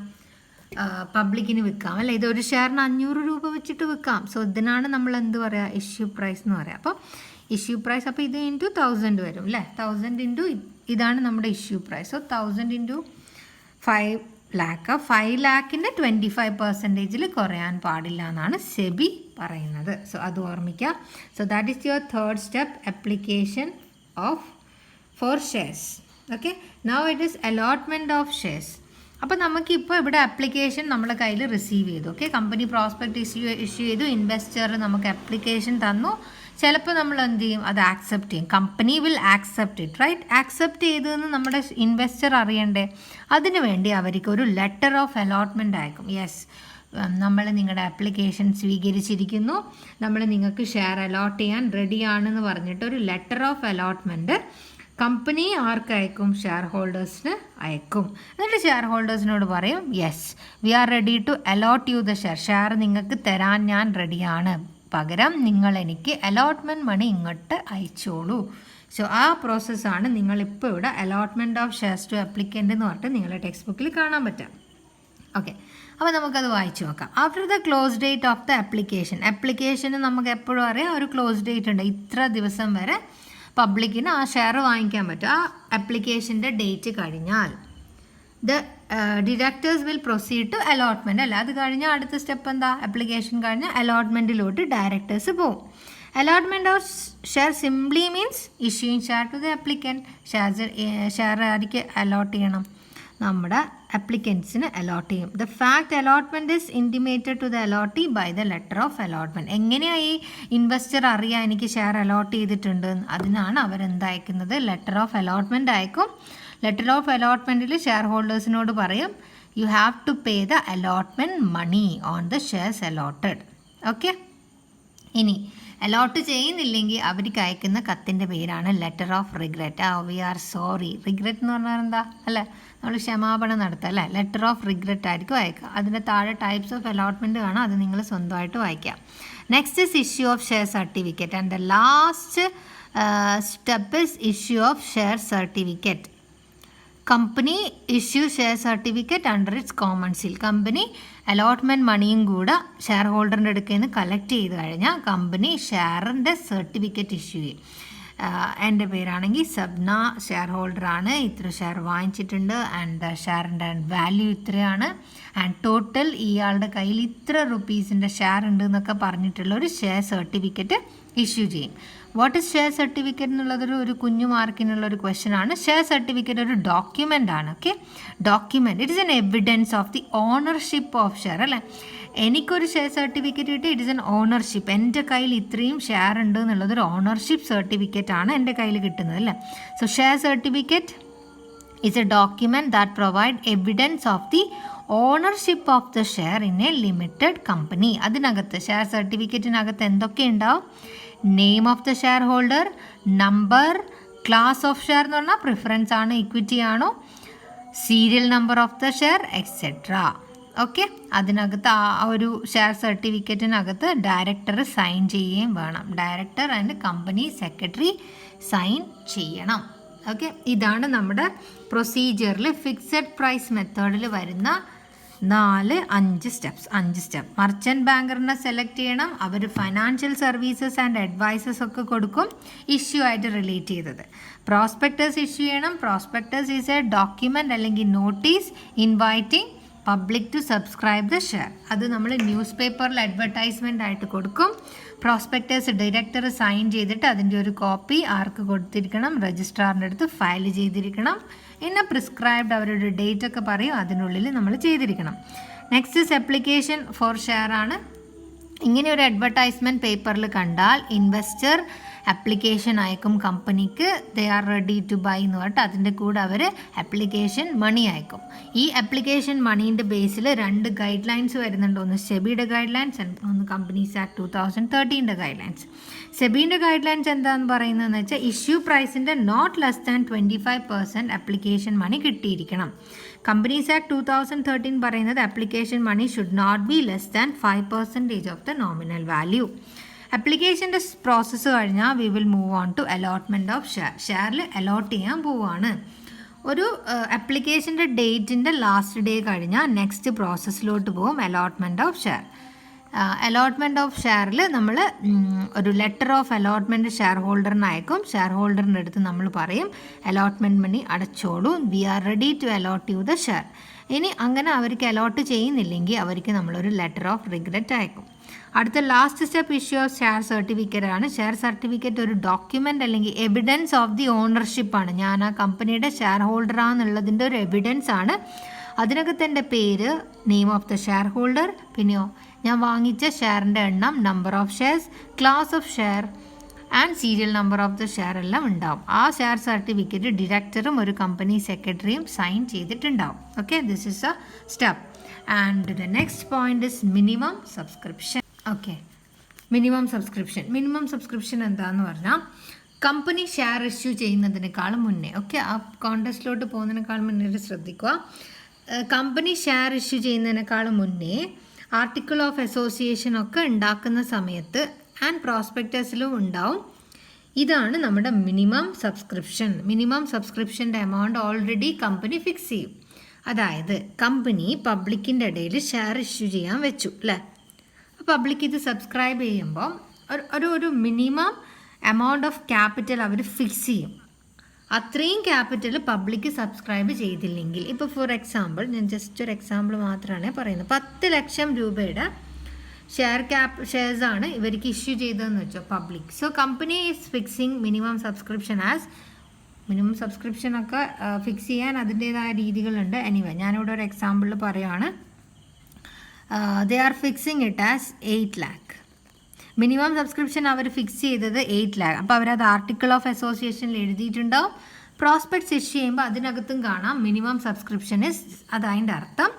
Speaker 1: പബ്ലിക്കിന് വിൽക്കാം അല്ലേ. ഇതൊരു ഷെയറിന് 500 രൂപ വെച്ചിട്ട് വിൽക്കാം. സോ ഇതിനാണ് നമ്മൾ എന്ത് പറയുക? ഇഷ്യൂ പ്രൈസ് എന്ന് പറയാം. അപ്പോൾ ഇഷ്യൂ പ്രൈസ്, അപ്പോൾ ഇത് ഇൻറ്റു 1000 വരും അല്ലേ. 1000 ഇൻറ്റു ഇതാണ് നമ്മുടെ issue price. So 1000 into 5 lakh. 5 lakhൻ്റെ 25%-ൽ കുറയാൻ പാടില്ല എന്നാണ് സെബി പറയുന്നത്. സോ അത് ഓർമ്മിക്കുക. So that is your third step, application for shares. Okay, now it is allotment of shares. അപ്പോൾ നമുക്കിപ്പോൾ ഇവിടെ ആപ്ലിക്കേഷൻ നമ്മളെ കയ്യിൽ റിസീവ് ചെയ്തു. ഓക്കെ, കമ്പനി പ്രോസ്പെക്ട് ഇഷ്യൂ ചെയ്തു, ഇൻവെസ്റ്റർ നമുക്ക് ആപ്ലിക്കേഷൻ തന്നു. ചിലപ്പോൾ നമ്മൾ എന്ത് ചെയ്യും? അത് ആക്സെപ്റ്റ് ചെയ്യും. Company will accept it, right? Accept ചെയ്തതെന്ന് നമ്മുടെ ഇൻവെസ്റ്റർ അറിയണ്ടേ? അതിനു വേണ്ടി അവർക്ക് ഒരു ലെറ്റർ ഓഫ് അലോട്ട്മെൻറ്റ് അയക്കും. യെസ്, നമ്മൾ നിങ്ങളുടെ ആപ്ലിക്കേഷൻ സ്വീകരിച്ചിരിക്കുന്നു, നമ്മൾ നിങ്ങൾക്ക് ഷെയർ അലോട്ട് ചെയ്യാൻ റെഡിയാണെന്ന് പറഞ്ഞിട്ട് ഒരു ലെറ്റർ ഓഫ് അലോട്ട്മെൻറ്റ് കമ്പനി ആർക്ക് അയക്കും? ഷെയർ ഹോൾഡേഴ്സിന് അയക്കും. എന്നിട്ട് ഷെയർ ഹോൾഡേഴ്സിനോട് പറയും, yes we are ready to allot you the share നിങ്ങൾക്ക് തരാൻ ഞാൻ റെഡിയാണ്, പകരം നിങ്ങൾ എനിക്ക് അലോട്ട്മെൻറ്റ് മണി ഇങ്ങോട്ട് അയച്ചോളൂ. സോ ആ പ്രോസസ്സാണ് നിങ്ങളിപ്പോൾ ഇവിടെ allotment of shares to applicant എന്ന് പറഞ്ഞിട്ട് നിങ്ങളുടെ ടെക്സ്റ്റ് ബുക്കിൽ കാണാൻ പറ്റും. ഓക്കെ, അപ്പോൾ നമുക്കത് വായിച്ചു നോക്കാം. After the close date of the അപ്ലിക്കേഷന് നമുക്ക് എപ്പോഴും അറിയാം ഒരു ക്ലോസ് ഡേറ്റ് ഉണ്ട്. ഇത്ര ദിവസം വരെ പബ്ലിക്കിന് ആ ഷെയർ വാങ്ങിക്കാൻ പറ്റും. ആ ആപ്ലിക്കേഷൻ്റെ ഡേറ്റ് കഴിഞ്ഞാൽ the directors will proceed to allotment അല്ല. അത് കഴിഞ്ഞാൽ അടുത്ത സ്റ്റെപ്പ് എന്താ? ആപ്ലിക്കേഷൻ കഴിഞ്ഞാൽ അലോട്ട്മെൻറ്റിലോട്ട് ഡയറക്ടേഴ്സ് പോകും. Allotment of share simply means issuing share to the applicant. Share ആർക്ക് അലോട്ട് ചെയ്യണം? നമ്മുടെ അപ്ലിക്കൻസിന് അലോട്ട് ചെയ്യും. The fact allotment is intimated to the allottee by the letter of allotment. എങ്ങനെയാണ് ഈ ഇൻവെസ്റ്റർ അറിയാം എനിക്ക് ഷെയർ അലോട്ട് ചെയ്തിട്ടുണ്ട്? അതിനാണ് അവരെന്തയക്കുന്നത്? ലെറ്റർ ഓഫ് അലോട്ട്മെൻറ്റ് അയക്കും. ലെറ്റർ ഓഫ് അലോട്ട്മെൻറ്റിൽ ഷെയർ ഹോൾഡേഴ്സിനോട് പറയും you have to pay the allotment money on the shares allotted. Okay, ഇനി അലോട്ട് ചെയ്യുന്നില്ലെങ്കിൽ അവർക്ക് അയക്കുന്ന കത്തിൻ്റെ പേരാണ് letter of regret. We are sorry. Regret എന്ന് പറഞ്ഞാൽ എന്താ അല്ലേ? നമ്മൾ ക്ഷമാപണം നടത്തുക അല്ലേ? ലെറ്റർ ഓഫ് റിഗ്രറ്റ് ആയിരിക്കും അയക്കുക. അതിൻ്റെ താഴെ ടൈപ്സ് ഓഫ് അലോട്ട്മെൻറ്റ് കാണാം, അത് നിങ്ങൾ സ്വന്തമായിട്ട് വായിക്കാം. Next is issue of share certificate and the last step is issue of share certificate. Company issue share certificate under it's common seal. Company allotment മണിയും കൂടെ ഷെയർ ഹോൾഡറിൻ്റെ അടുക്കൽ നിന്ന് കളക്ട് ചെയ്ത് കഴിഞ്ഞാൽ കമ്പനി ഷെയറിൻ്റെ സർട്ടിഫിക്കറ്റ് ഇഷ്യൂ ചെയ്യും. എൻ്റെ പേരാണെങ്കിൽ സബ്ന, ഷെയർ ഹോൾഡറാണ്, ഇത്ര share വാങ്ങിച്ചിട്ടുണ്ട് ആൻഡ് ഷെയറിൻ്റെ വാല്യൂ ഇത്രയാണ് ആൻഡ് ടോട്ടൽ ഇയാളുടെ കയ്യിൽ ഇത്ര റുപ്പീസിൻ്റെ ഷെയർ ഉണ്ട് എന്നൊക്കെ പറഞ്ഞിട്ടുള്ള ഒരു ഷെയർ സർട്ടിഫിക്കറ്റ് ഇഷ്യൂ ചെയ്യും. വാട്ട് ഇസ് ഷെയർ സർട്ടിഫിക്കറ്റ് എന്നുള്ളതൊരു ഒരു കുഞ്ഞു മാർക്കിനുള്ള ഒരു ക്വസ്റ്റ്യൻ ആണ്. ഷെയർ സർട്ടിഫിക്കറ്റ് ഒരു ഡോക്യുമെൻ്റ് ആണ്. Okay, document it is N evidence of the ownership of share അല്ലേ. എനിക്കൊരു ഷെയർ സർട്ടിഫിക്കറ്റ് കിട്ടി, ഇറ്റ് ഇസ് എൻ ഓണർഷിപ്പ്. എൻ്റെ കയ്യിൽ ഇത്രയും ഷെയർ ഉണ്ട് എന്നുള്ളതൊരു ഓണർഷിപ്പ് സർട്ടിഫിക്കറ്റ് ആണ് എൻ്റെ കയ്യിൽ കിട്ടുന്നത് അല്ലേ. So share certificate is a document that provide evidence of the ownership of the share in a limited company. അതിനകത്ത് ഷെയർ സർട്ടിഫിക്കറ്റിനകത്ത് എന്തൊക്കെ ഉണ്ടാവും? Name of the share holder, number, class of share എന്ന് പറഞ്ഞാൽ പ്രിഫറൻസ് ആണ്, ഇക്വിറ്റി ആണോ, serial number of the share etcetera. Okay, അതിനകത്ത് ആ ഒരു ഷെയർ സർട്ടിഫിക്കറ്റിനകത്ത് ഡയറക്ടർ സൈൻ ചെയ്യുകയും വേണം. Director and company secretary sign ചെയ്യണം. ഓക്കെ, ഇതാണ് നമ്മുടെ പ്രൊസീജിയറിൽ ഫിക്സഡ് പ്രൈസ് മെത്തേഡിൽ വരുന്ന 5 സ്റ്റെപ്പ്. മർച്ചൻറ്റ് ബാങ്കറിനെ സെലക്ട് ചെയ്യണം. അവർ ഫൈനാൻഷ്യൽ സർവീസസ് ആൻഡ് അഡ്വൈസസ് ഒക്കെ കൊടുക്കും ഇഷ്യൂ ആയിട്ട് റിലേറ്റ് ചെയ്തത്. പ്രോസ്പെക്ടസ് ഇഷ്യൂ ചെയ്യണം. പ്രോസ്പെക്ടസ് ഈസ് എ ഡോക്യുമെൻ്റ് അല്ലെങ്കിൽ notice inviting public to subscribe the share. അത് നമ്മൾ ന്യൂസ് പേപ്പറിൽ അഡ്വർടൈസ്മെൻ്റ് ആയിട്ട് കൊടുക്കും. പ്രോസ്പെക്ടേഴ്സ് ഡയറക്ടർ സൈൻ ചെയ്തിട്ട് അതിൻ്റെ ഒരു കോപ്പി ആർക്ക് കൊടുത്തിരിക്കണം? രജിസ്ട്രാറിൻ്റെ അടുത്ത് ഫയൽ ചെയ്തിരിക്കണം. പിന്നെ പ്രിസ്ക്രൈബ്ഡ് അവരുടെ ഡേറ്റ് ഒക്കെ പറയും, അതിനുള്ളിൽ നമ്മൾ ചെയ്തിരിക്കണം. Next is application four share ആണ്. ഇങ്ങനെ ഒരു അഡ്വർടൈസ്മെൻറ്റ് പേപ്പറിൽ കണ്ടാൽ ഇൻവെസ്റ്റർ അപ്ലിക്കേഷൻ അയക്കും കമ്പനിക്ക്, they are ready to buy എന്ന് പറഞ്ഞിട്ട് അതിൻ്റെ കൂടെ അവർ അപ്ലിക്കേഷൻ മണി അയക്കും. ഈ അപ്ലിക്കേഷൻ മണീൻ്റെ ബേസിൽ 2 ഗൈഡ് ലൈൻസ് വരുന്നുണ്ട്. ഒന്ന് സെബിയുടെ ഗൈഡ് ലൈൻസ്, ഒന്ന് കമ്പനീസ് ആക്ട് 2013 ഗൈഡ് ലൈൻസ്. സെബിൻ്റെ ഗൈഡ് ലൈൻസ് എന്താണെന്ന് പറയുന്നതെന്ന് വെച്ചാൽ ഇഷ്യൂ പ്രൈസിൻ്റെ not less than 25% application money കിട്ടിയിരിക്കണം. കമ്പനീസ് ആക്ട് 2013 പറയുന്നത് application money should not be less than 5% of the nominal value. അപ്ലിക്കേഷൻ്റെ പ്രോസസ്സ് കഴിഞ്ഞാൽ V will move on to allotment of share. ഷെയറിൽ അലോട്ട് ചെയ്യാൻ പോവുകയാണ്. ഒരു അപ്ലിക്കേഷൻ്റെ ഡേറ്റിൻ്റെ ലാസ്റ്റ് ഡേ കഴിഞ്ഞാൽ നെക്സ്റ്റ് പ്രോസസ്സിലോട്ട് പോകും allotment of share. Allotment of ഷെയറിൽ നമ്മൾ ഒരു ലെറ്റർ ഓഫ് അലോട്ട്മെൻറ്റ് ഷെയർ ഹോൾഡറിന് അയക്കും. ഷെയർ ഹോൾഡറിൻ്റെ അടുത്ത് നമ്മൾ പറയും അലോട്ട്മെൻറ്റ് മണി അടച്ചോളൂ, we are ready to allot you the share. ഇനി അങ്ങനെ അവർക്ക് അലോട്ട് ചെയ്യുന്നില്ലെങ്കിൽ അവർക്ക് നമ്മളൊരു ലെറ്റർ ഓഫ് റിഗ്രറ്റ് അയക്കും. അടുത്ത last step issue of share certificate ആണ്. ഷെയർ സർട്ടിഫിക്കറ്റ് ഒരു ഡോക്യുമെൻ്റ് അല്ലെങ്കിൽ എവിഡൻസ് ഓഫ് ദി ഓണർഷിപ്പാണ്. ഞാൻ ആ കമ്പനിയുടെ ഷെയർ ഹോൾഡറാണെന്നുള്ളതിൻ്റെ ഒരു എവിഡൻസ് ആണ്. അതിനകത്ത് എൻ്റെ പേര്, name of the share holder, പിന്നെയോ ഞാൻ വാങ്ങിച്ച ഷെയറിൻ്റെ എണ്ണം, number of shares, class of share and serial number of the share എല്ലാം ഉണ്ടാവും. ആ ഷെയർ സർട്ടിഫിക്കറ്റ് ഡയറക്ടറും ഒരു കമ്പനി സെക്രട്ടറിയും സൈൻ ചെയ്തിട്ടുണ്ടാവും. Okay, this is A step. And the next point is minimum subscription. Okay, minimum subscription എന്താണെന്ന് പറഞ്ഞാൽ company share issue ചെയ്യുന്നതിനേക്കാളും മുന്നേ, ഓക്കെ, ആ കോൺടെസ്റ്റിലോട്ട് പോകുന്നതിനേക്കാളും മുന്നേ ശ്രദ്ധിക്കുക. കമ്പനി ഷെയർ ഇഷ്യൂ ചെയ്യുന്നതിനേക്കാളും മുന്നേ ആർട്ടിക്കിൾ ഓഫ് അസോസിയേഷൻ ഒക്കെ ഉണ്ടാക്കുന്ന സമയത്ത് ആൻഡ് പ്രോസ്പെക്ടസിലും ഉണ്ടാവും. ഇതാണ് നമ്മുടെ മിനിമം സബ്സ്ക്രിപ്ഷൻ. മിനിമം സബ്സ്ക്രിപ്ഷൻ്റെ എമൗണ്ട് ഓൾറെഡി കമ്പനി ഫിക്സ് ചെയ്യും. അതായത് കമ്പനി പബ്ലിക്കിൻ്റെ ഇടയിൽ ഷെയർ ഇഷ്യൂ ചെയ്യാൻ വെച്ചു അല്ലേ. പബ്ലിക് ഇത് സബ്സ്ക്രൈബ് ചെയ്യുമ്പോൾ ഒരു മിനിമം എമൗണ്ട് ഓഫ് ക്യാപിറ്റൽ അവർ ഫിക്സ് ചെയ്യും. അത്രയും ക്യാപിറ്റൽ പബ്ലിക് സബ്സ്ക്രൈബ് ചെയ്തില്ലെങ്കിൽ, ഇപ്പോൾ ഫോർ എക്സാമ്പിൾ ഞാൻ ജസ്റ്റ് ഒരു എക്സാമ്പിൾ മാത്രമാണ് പറയുന്നത്, 10 ലക്ഷം രൂപയുടെ ഷെയർസാണ് ഇവർക്ക് ഇഷ്യൂ ചെയ്തതെന്ന് വെച്ചോ public. So company is fixing minimum subscription as, minimum സബ്സ്ക്രിപ്ഷനൊക്കെ ഫിക്സ് ചെയ്യാൻ അതിൻ്റേതായ രീതികളുണ്ട്. എനിവേ ഞാനിവിടെ ഒരു എക്സാമ്പിളിൽ പറയുകയാണ്. They are fixing it as 8 lakh. Minimum subscription അവർ ഫിക്സ് ചെയ്തത് 8 lakh. അപ്പോൾ അവരത് ആർട്ടിക്കിൾ ഓഫ് അസോസിയേഷനിൽ എഴുതിയിട്ടുണ്ടാവും. പ്രോസ്പെക്ട്സ് ഇഷ്യൂ ചെയ്യുമ്പോൾ അതിനകത്തും കാണാം മിനിമം സബ്സ്ക്രിപ്ഷൻ ഇസ്. അതതിൻ്റെ അർത്ഥം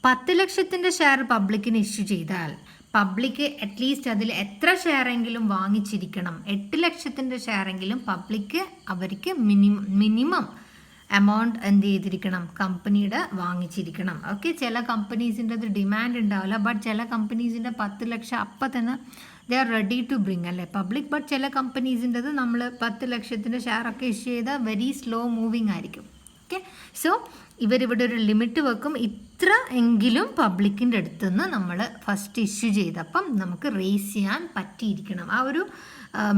Speaker 1: 10 ലക്ഷത്തിൻ്റെ ഷെയർ പബ്ലിക്കിന് ഇഷ്യൂ ചെയ്താൽ പബ്ലിക് അറ്റ്ലീസ്റ്റ് അതിൽ എത്ര ഷെയറെങ്കിലും വാങ്ങിച്ചിരിക്കണം? 8 ലക്ഷത്തിൻ്റെ ഷെയറെങ്കിലും പബ്ലിക് അവർക്ക് മിനിമം എമൗണ്ട് എന്ത് ചെയ്തിരിക്കണം? കമ്പനിയുടെ വാങ്ങിച്ചിരിക്കണം. ഓക്കെ, ചില കമ്പനീസിൻ്റെ അത് ഡിമാൻഡ് ഉണ്ടാവില്ല. ബട്ട് ചില കമ്പനീസിൻ്റെ 10 ലക്ഷം അപ്പം തന്നെ they are ready to bring അല്ലേ പബ്ലിക്. ബട്ട് ചില കമ്പനീസിൻ്റെത് നമ്മൾ 10 ലക്ഷത്തിൻ്റെ ഷെയറൊക്കെ ഇഷ്യൂ ചെയ്താൽ വെരി സ്ലോ മൂവിങ് ആയിരിക്കും. ഓക്കെ, സോ ഇവരിവിടെ ഒരു ലിമിറ്റ് വെക്കും, ഇത്ര എങ്കിലും പബ്ലിക്കിൻ്റെ അടുത്ത് നിന്ന് നമ്മൾ ഫസ്റ്റ് ഇഷ്യൂ ചെയ്തപ്പം നമുക്ക് റേസ് ചെയ്യാൻ പറ്റിയിരിക്കണം. ആ ഒരു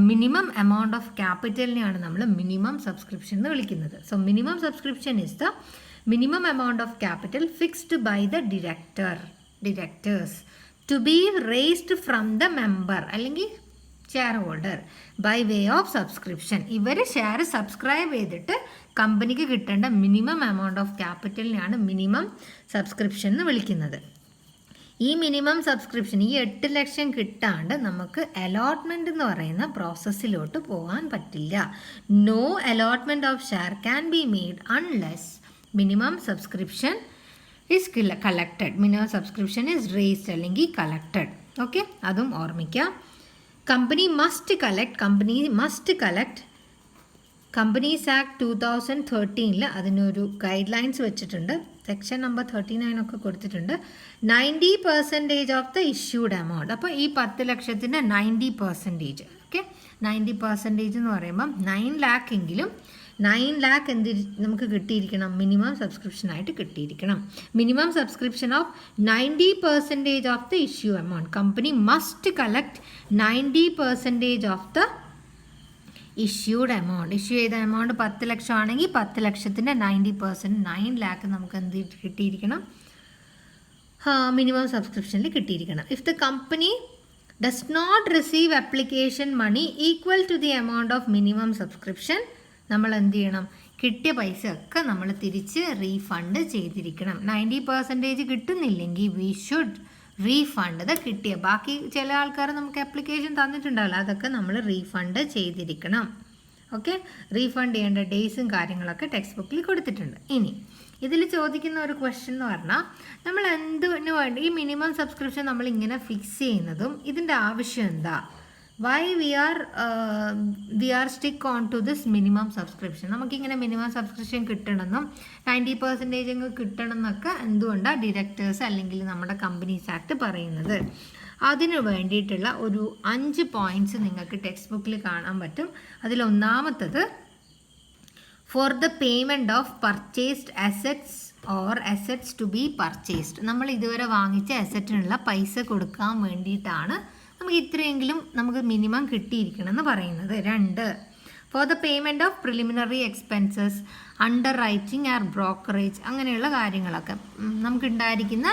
Speaker 1: മിനിമം എമൗണ്ട് ഓഫ് ക്യാപിറ്റലിനെയാണ് നമ്മൾ മിനിമം സബ്സ്ക്രിപ്ഷൻ എന്ന് വിളിക്കുന്നത്. So minimum subscription is the minimum amount of capital fixed by the directors to be raised from the member അല്ലെങ്കിൽ shareholder by way of subscription. ഇവർ share subscribe ചെയ്തിട്ട് കമ്പനിക്ക് കിട്ടേണ്ട minimum amount of ക്യാപിറ്റലിനെയാണ് minimum subscription എന്ന് വിളിക്കുന്നത്. ഈ minimum subscription, ഈ 8 ലക്ഷം കിട്ടാണ്ട് നമുക്ക് അലോട്ട്മെൻറ്റ് എന്ന് പറയുന്ന പ്രോസസ്സിലോട്ട് പോകാൻ പറ്റില്ല. No allotment of share can be made unless minimum subscription is collected. Minimum subscription is raised അല്ലെങ്കിൽ collected. ഓക്കെ, അതും ഓർമ്മിക്കുക. Company must collect companies act 2013 അതിനൊരു ഗൈഡ് ലൈൻസ് വെച്ചിട്ടുണ്ട്. സെക്ഷൻ നമ്പർ 39 ഒക്കെ കൊടുത്തിട്ടുണ്ട്. 90% ഓഫ് ദ ഇഷ്യൂഡ് എമൗണ്ട്. അപ്പോൾ ഈ 10 ലക്ഷത്തിൻ്റെ 90%. ഓക്കെ, 90% എന്ന് പറയുമ്പം 9 lakh എങ്കിലും 9 lakh നമുക്ക് കിട്ടിയിരിക്കണം, മിനിമം സബ്സ്ക്രിപ്ഷൻ ആയിട്ട് കിട്ടിയിരിക്കണം. Minimum subscription of 90% of the issue amount. Company must collect 90% of the issued amount. Issue ചെയ്ത എമൗണ്ട് 10 ലക്ഷം ആണെങ്കിൽ 10 ലക്ഷത്തിൻ്റെ 90% 9 lakh നമുക്ക് എന്ത് കിട്ടിയിരിക്കണം, മിനിമം സബ്സ്ക്രിപ്ഷനിൽ കിട്ടിയിരിക്കണം. If the company does not receive application money equal to the amount of minimum subscription, നമ്മൾ എന്ത് ചെയ്യണം, കിട്ടിയ പൈസ ഒക്കെ നമ്മൾ തിരിച്ച് റീഫണ്ട് ചെയ്തിരിക്കണം. 90% കിട്ടുന്നില്ലെങ്കിൽ വി ഷുഡ് റീഫണ്ട് അത് കിട്ടിയ ബാക്കി. ചില ആൾക്കാർ നമുക്ക് ആപ്ലിക്കേഷൻ തന്നിട്ടുണ്ടാവില്ല, അതൊക്കെ നമ്മൾ റീഫണ്ട് ചെയ്തിരിക്കണം. ഓക്കെ, റീഫണ്ട് ചെയ്യേണ്ട ഡേയ്സും കാര്യങ്ങളൊക്കെ ടെക്സ്റ്റ് ബുക്കിൽ കൊടുത്തിട്ടുണ്ട്. ഇനി ഇതിൽ ചോദിക്കുന്ന ഒരു ക്വസ്റ്റ്യൻ എന്ന് പറഞ്ഞാൽ, നമ്മൾ എന്തിനു വേണ്ടി ഈ മിനിമം സബ്സ്ക്രിപ്ഷൻ നമ്മൾ ഇങ്ങനെ ഫിക്സ് ചെയ്യുന്നതും ഇതിൻ്റെ ആവശ്യം എന്താ? Why we are stick on to this minimum subscription? നമുക്കിങ്ങനെ മിനിമം സബ്സ്ക്രിപ്ഷൻ കിട്ടണമെന്നും 90% കിട്ടണം എന്നൊക്കെ എന്തുകൊണ്ടാണ് ഡയറക്ടേഴ്സ് അല്ലെങ്കിൽ നമ്മുടെ കമ്പനീസ് ആക്ട് പറയുന്നത്? അതിനു വേണ്ടിയിട്ടുള്ള ഒരു 5 പോയിന്റ്സ് നിങ്ങൾക്ക് ടെക്സ്റ്റ് ബുക്കിൽ കാണാൻ പറ്റും. അതിലൊന്നാമത്തത്, for the payment of purchased assets or assets to be purchased. നമ്മൾ ഇതുവരെ വാങ്ങിച്ച അസറ്റിനുള്ള പൈസ കൊടുക്കാൻ വേണ്ടിയിട്ടാണ് നമുക്ക് ഇത്രയെങ്കിലും നമുക്ക് മിനിമം കിട്ടിയിരിക്കണം എന്ന് പറയുന്നത്. 2, for the payment of preliminary expenses, underwriting or brokerage, അങ്ങനെയുള്ള കാര്യങ്ങളൊക്കെ നമുക്കുണ്ടായിരിക്കുന്ന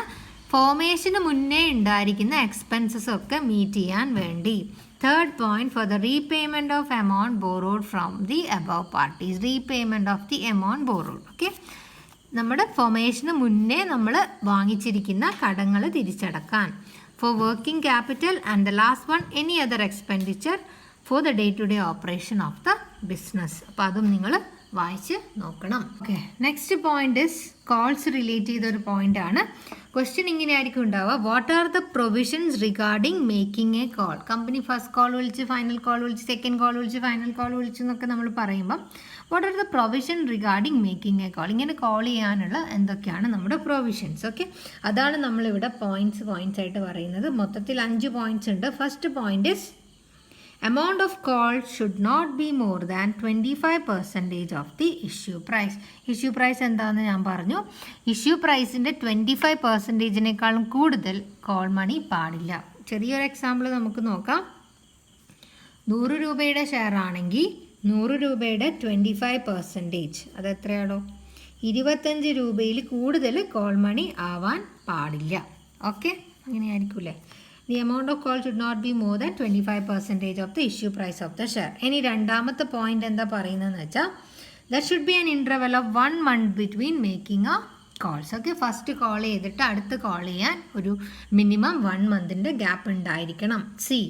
Speaker 1: ഫോർമേഷന് മുന്നേ ഉണ്ടായിരിക്കുന്ന എക്സ്പെൻസസ് ഒക്കെ മീറ്റ് ചെയ്യാൻ വേണ്ടി. 3rd point, for the repayment of amount borrowed from the above parties. Repayment of the amount borrowed. Okay, നമ്മുടെ ഫോർമേഷന് മുന്നേ നമ്മൾ വാങ്ങിച്ചിരിക്കുന്ന കടങ്ങൾ തിരിച്ചടക്കാൻ. For working capital, and the last one, any other expenditure for the day-to-day operation of the business. അപ്പോൾ അതും നിങ്ങൾ വായിച്ച് നോക്കണം. Okay, next point is calls relate ചെയ്തൊരു പോയിന്റ് ആണ്. ക്വസ്റ്റ്യൻ ഇങ്ങനെ ആയിരിക്കും ഉണ്ടാവുക, what are the provisions regarding making A call? Company first call വിളിച്ച്, ഫൈനൽ കോൾ വിളിച്ച്, സെക്കൻഡ് കോൾ വിളിച്ച്, ഫൈനൽ കോൾ വിളിച്ച് എന്നൊക്കെ നമ്മൾ പറയുമ്പം what are the provision regarding making A call? ഇങ്ങനെ കോൾ ചെയ്യാനുള്ള എന്തൊക്കെയാണ് നമ്മുടെ പ്രൊവിഷൻസ്? ഓക്കെ, അതാണ് നമ്മളിവിടെ പോയിന്റ്സ് ആയിട്ട് പറയുന്നത്. മൊത്തത്തിൽ 5 പോയിന്റ്സ് ഉണ്ട്. First point is amount of call should not be more than 25% of the issue price. Issue price എന്താണെന്ന് ഞാൻ പറഞ്ഞു. ഇഷ്യൂ പ്രൈസിൻ്റെ 25%-നേക്കാളും കൂടുതൽ കോൾ മണി പാടില്ല. ചെറിയൊരു എക്സാമ്പിൾ നമുക്ക് നോക്കാം. 100 രൂപയുടെ ഷെയർ ആണെങ്കിൽ 100 രൂപയുടെ 25%, അത് എത്രയാണോ? 25 രൂപയിൽ കൂടുതൽ കോൾ മണി ആവാൻ പാടില്ല. Okay, അങ്ങനെയായിരിക്കൂലേ? The amount of call should not be more than 25% of the issue price of the share. ഇനി രണ്ടാമത്തെ പോയിന്റ് എന്താ പറയുന്നതെന്ന് വെച്ചാൽ, there should be an interval of 1 month between making a calls. ഓക്കെ, first call ചെയ്തിട്ട് അടുത്ത് call ചെയ്യാൻ ഒരു മിനിമം 1 monthൻ്റെ ഗ്യാപ്പ് ഉണ്ടായിരിക്കണം. C,